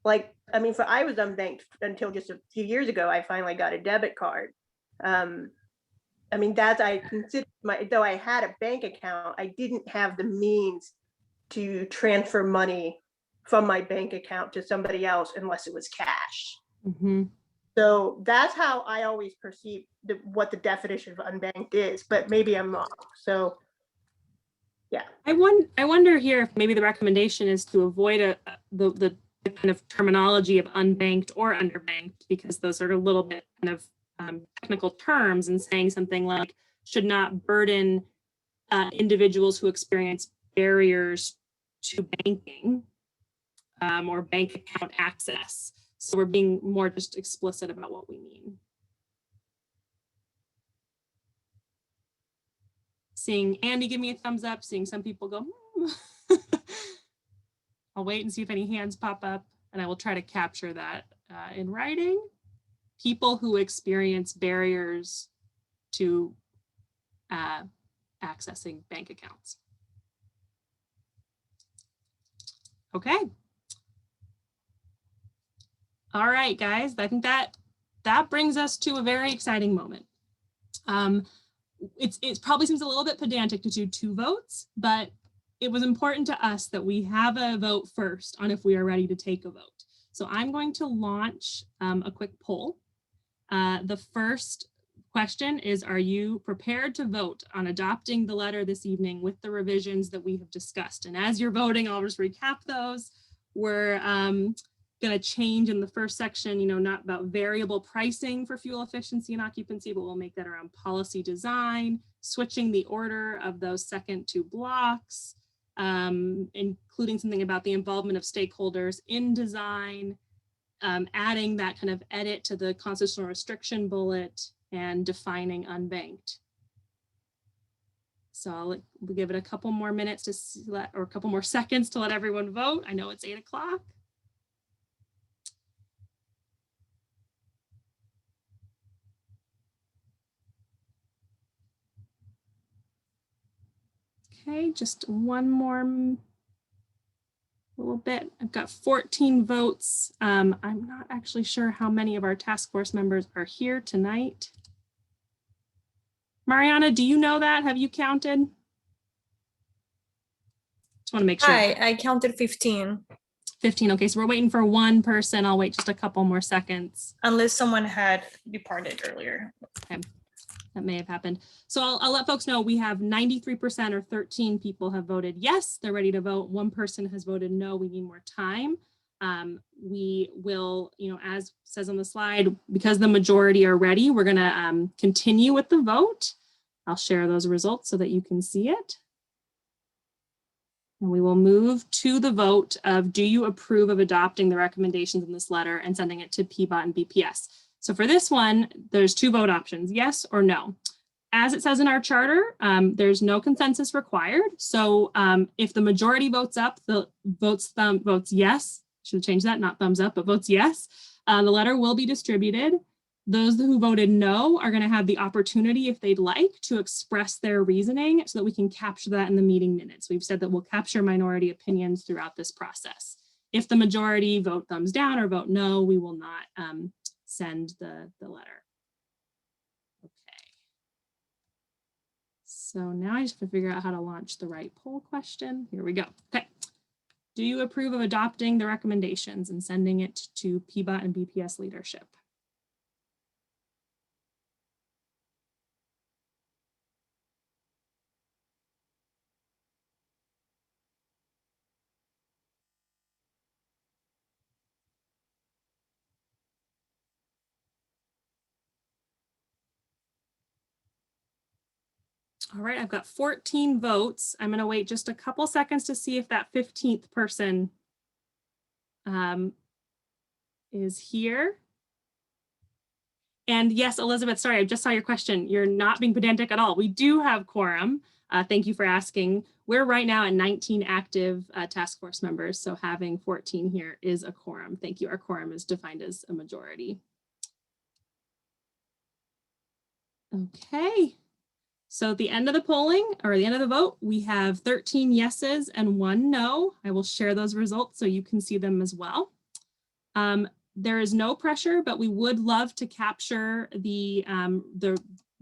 like, I mean, I was unbanked until just a few years ago. I finally got a debit card. I mean, I consider though I had a bank account, I didn't have the means to transfer money from my bank account to somebody else unless it was cash. Mm-hmm. So that's how I always perceive what the definition of unbanked is, but maybe I'm wrong. So, yeah. I wonder here if maybe the recommendation is to avoid the kind of terminology of unbanked or underbanked, because those are a little bit kind of technical terms, and saying something like should not burden individuals who experience barriers to banking or bank account access. So we're being more just explicit about what we mean. Seeing Andy give me a thumbs up, seeing some people go, I'll wait and see if any hands pop up, and I will try to capture that in writing. People who experience barriers to accessing bank accounts. Okay. All right, guys, I think that brings us to a very exciting moment. It probably seems a little bit pedantic to do 2 votes, but it was important to us that we have a vote first on if we are ready to take a vote. So I'm going to launch a quick poll. The first question is, are you prepared to vote on adopting the letter this evening with the revisions that we have discussed? And as you're voting, I'll just recap those. We're going to change in the first section, not about variable pricing for fuel efficiency and occupancy, but we'll make that around policy design, switching the order of those second 2 blocks, including something about the involvement of stakeholders in design, adding that kind of edit to the constitutional restriction bullet, and defining unbanked. So we'll give it a couple more minutes or a couple more seconds to let everyone vote. I know it's 8 o'clock. Okay, just one more little bit. I've got 14 votes. I'm not actually sure how many of our task force members are here tonight. Mariana, do you know that? Have you counted? Just want to make sure. Hi, I counted 15. 15, okay, so we're waiting for one person. I'll wait just a couple more seconds. Unless someone had departed earlier. Okay. That may have happened. So I'll let folks know we have 93% or 13 people have voted yes, they're ready to vote. 1 person has voted no, we need more time. We will, as says on the slide, because the majority are ready, we're gonna continue with the vote. I'll share those results so that you can see it. And we will move to the vote of, do you approve of adopting the recommendations in this letter and sending it to PBOT and BPS? So for this one, there's 2 vote options, yes or no. As it says in our charter, there's no consensus required. So if the majority votes up, the votes yes, should have changed that, not thumbs up, but votes yes, the letter will be distributed. Those who voted no are going to have the opportunity, if they'd like, to express their reasoning so that we can capture that in the meeting minutes. We've said that we'll capture minority opinions throughout this process. If the majority vote thumbs down or vote no, we will not send the letter. Okay. So now I just have to figure out how to launch the right poll question. Here we go. Okay. Do you approve of adopting the recommendations and sending it to PBOT and BPS leadership? All right, I've got 14 votes. I'm going to wait just a couple seconds to see if that 15th person is here. And yes, Elizabeth, sorry, I just saw your question. You're not being pedantic at all. We do have quorum. Thank you for asking. We're right now at 19 active task force members, so having 14 here is a quorum. Thank you. Our quorum is defined as a majority. Okay. So at the end of the polling, or the end of the vote, we have 13 yeses and 1 no. I will share those results so you can see them as well. There is no pressure, but we would love to capture the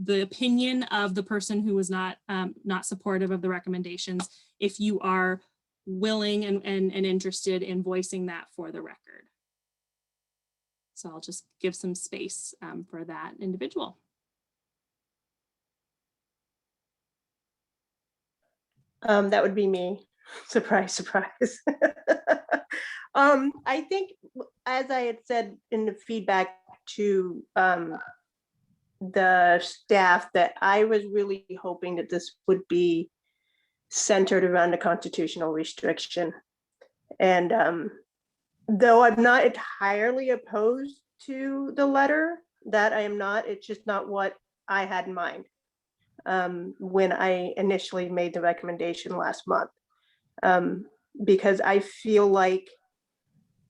opinion of the person who was not supportive of the recommendations, if you are willing and interested in voicing that for the record. So I'll just give some space for that individual. That would be me. Surprise, surprise. I think, as I had said in the feedback to the staff, that I was really hoping that this would be centered around a constitutional restriction. And though I'm not entirely opposed to the letter, that I am not, it's just not what I had in mind when I initially made the recommendation last month. Because I feel like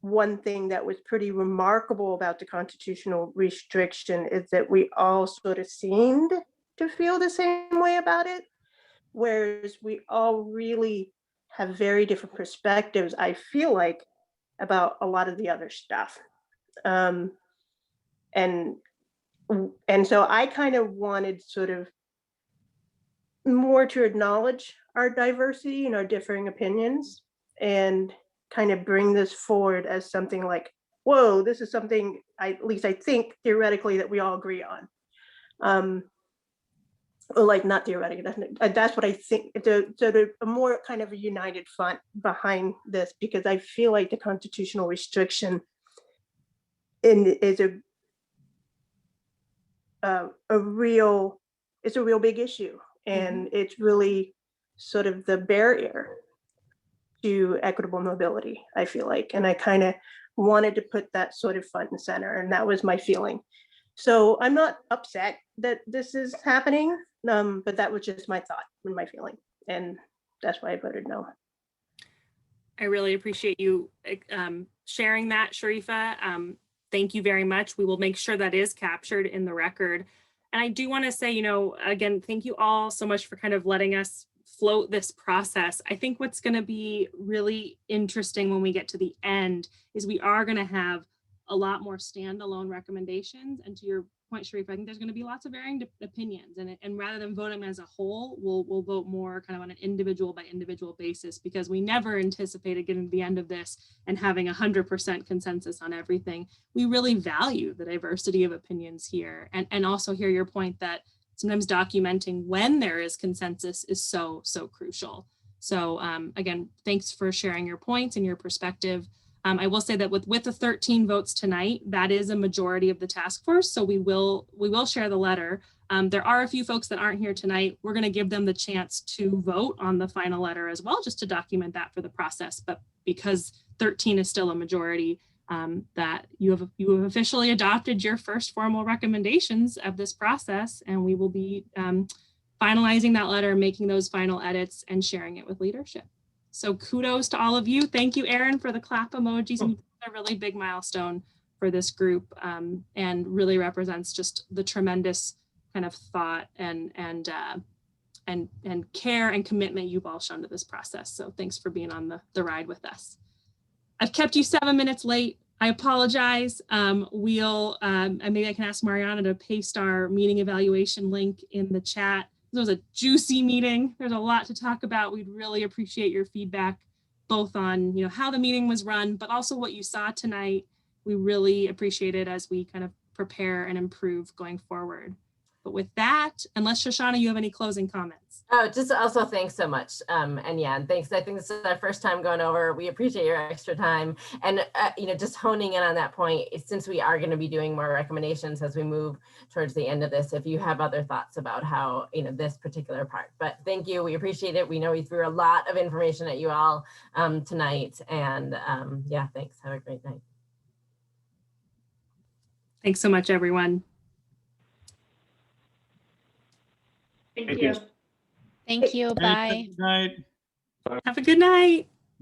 one thing that was pretty remarkable about the constitutional restriction is that we all sort of seemed to feel the same way about it, whereas we all really have very different perspectives, I feel like, about a lot of the other stuff. And so I kind of wanted sort of more to acknowledge our diversity and our differing opinions, and kind of bring this forward as something like, whoa, this is something at least I think theoretically that we all agree on. Or like not theoretically, that's what I think. So a more kind of a united front behind this, because I feel like the constitutional restriction is a real big issue, and it's really sort of the barrier to equitable mobility, I feel like. And I kind of wanted to put that sort of front and center, and that was my feeling. So I'm not upset that this is happening, but that was just my thought and my feeling. And that's why I voted no. I really appreciate you sharing that, Sharifa. Thank you very much. We will make sure that is captured in the record. And I do want to say, again, thank you all so much for kind of letting us float this process. I think what's going to be really interesting when we get to the end is we are going to have a lot more standalone recommendations. And to your point, Sharifa, I think there's going to be lots of varying opinions. And rather than voting as a whole, we'll vote more kind of on an individual by individual basis, because we never anticipated getting to the end of this and having 100% consensus on everything. We really value the diversity of opinions here, and also hear your point that sometimes documenting when there is consensus is so crucial. So again, thanks for sharing your points and your perspective. I will say that with the 13 votes tonight, that is a majority of the task force. So we will share the letter. There are a few folks that aren't here tonight. We're going to give them the chance to vote on the final letter as well, just to document that for the process. But because 13 is still a majority, that you have officially adopted your first formal recommendations of this process, and we will be finalizing that letter, making those final edits, and sharing it with leadership. So kudos to all of you. Thank you, Erin, for the clap emojis. And a really big milestone for this group, and really represents just the tremendous kind of thought and care and commitment you've all shown to this process. So thanks for being on the ride with us. I've kept you 7 minutes late. I apologize. Maybe I can ask Mariana to paste our meeting evaluation link in the chat. It was a juicy meeting. There's a lot to talk about. We'd really appreciate your feedback, both on how the meeting was run, but also what you saw tonight. We really appreciate it as we kind of prepare and improve going forward. But with that, unless Shoshana, you have any closing comments. Oh, just also thanks so much. And yeah, and thanks. I think this is our first time going over. We appreciate your extra time. And, just honing in on that point, since we are going to be doing more recommendations as we move towards the end of this, if you have other thoughts about how, this particular part. But thank you. We appreciate it. We know we threw a lot of information at you all tonight. And yeah, thanks. Have a great night. Thanks so much, everyone. Thank you. Thank you. Bye. Good night. Have a good night.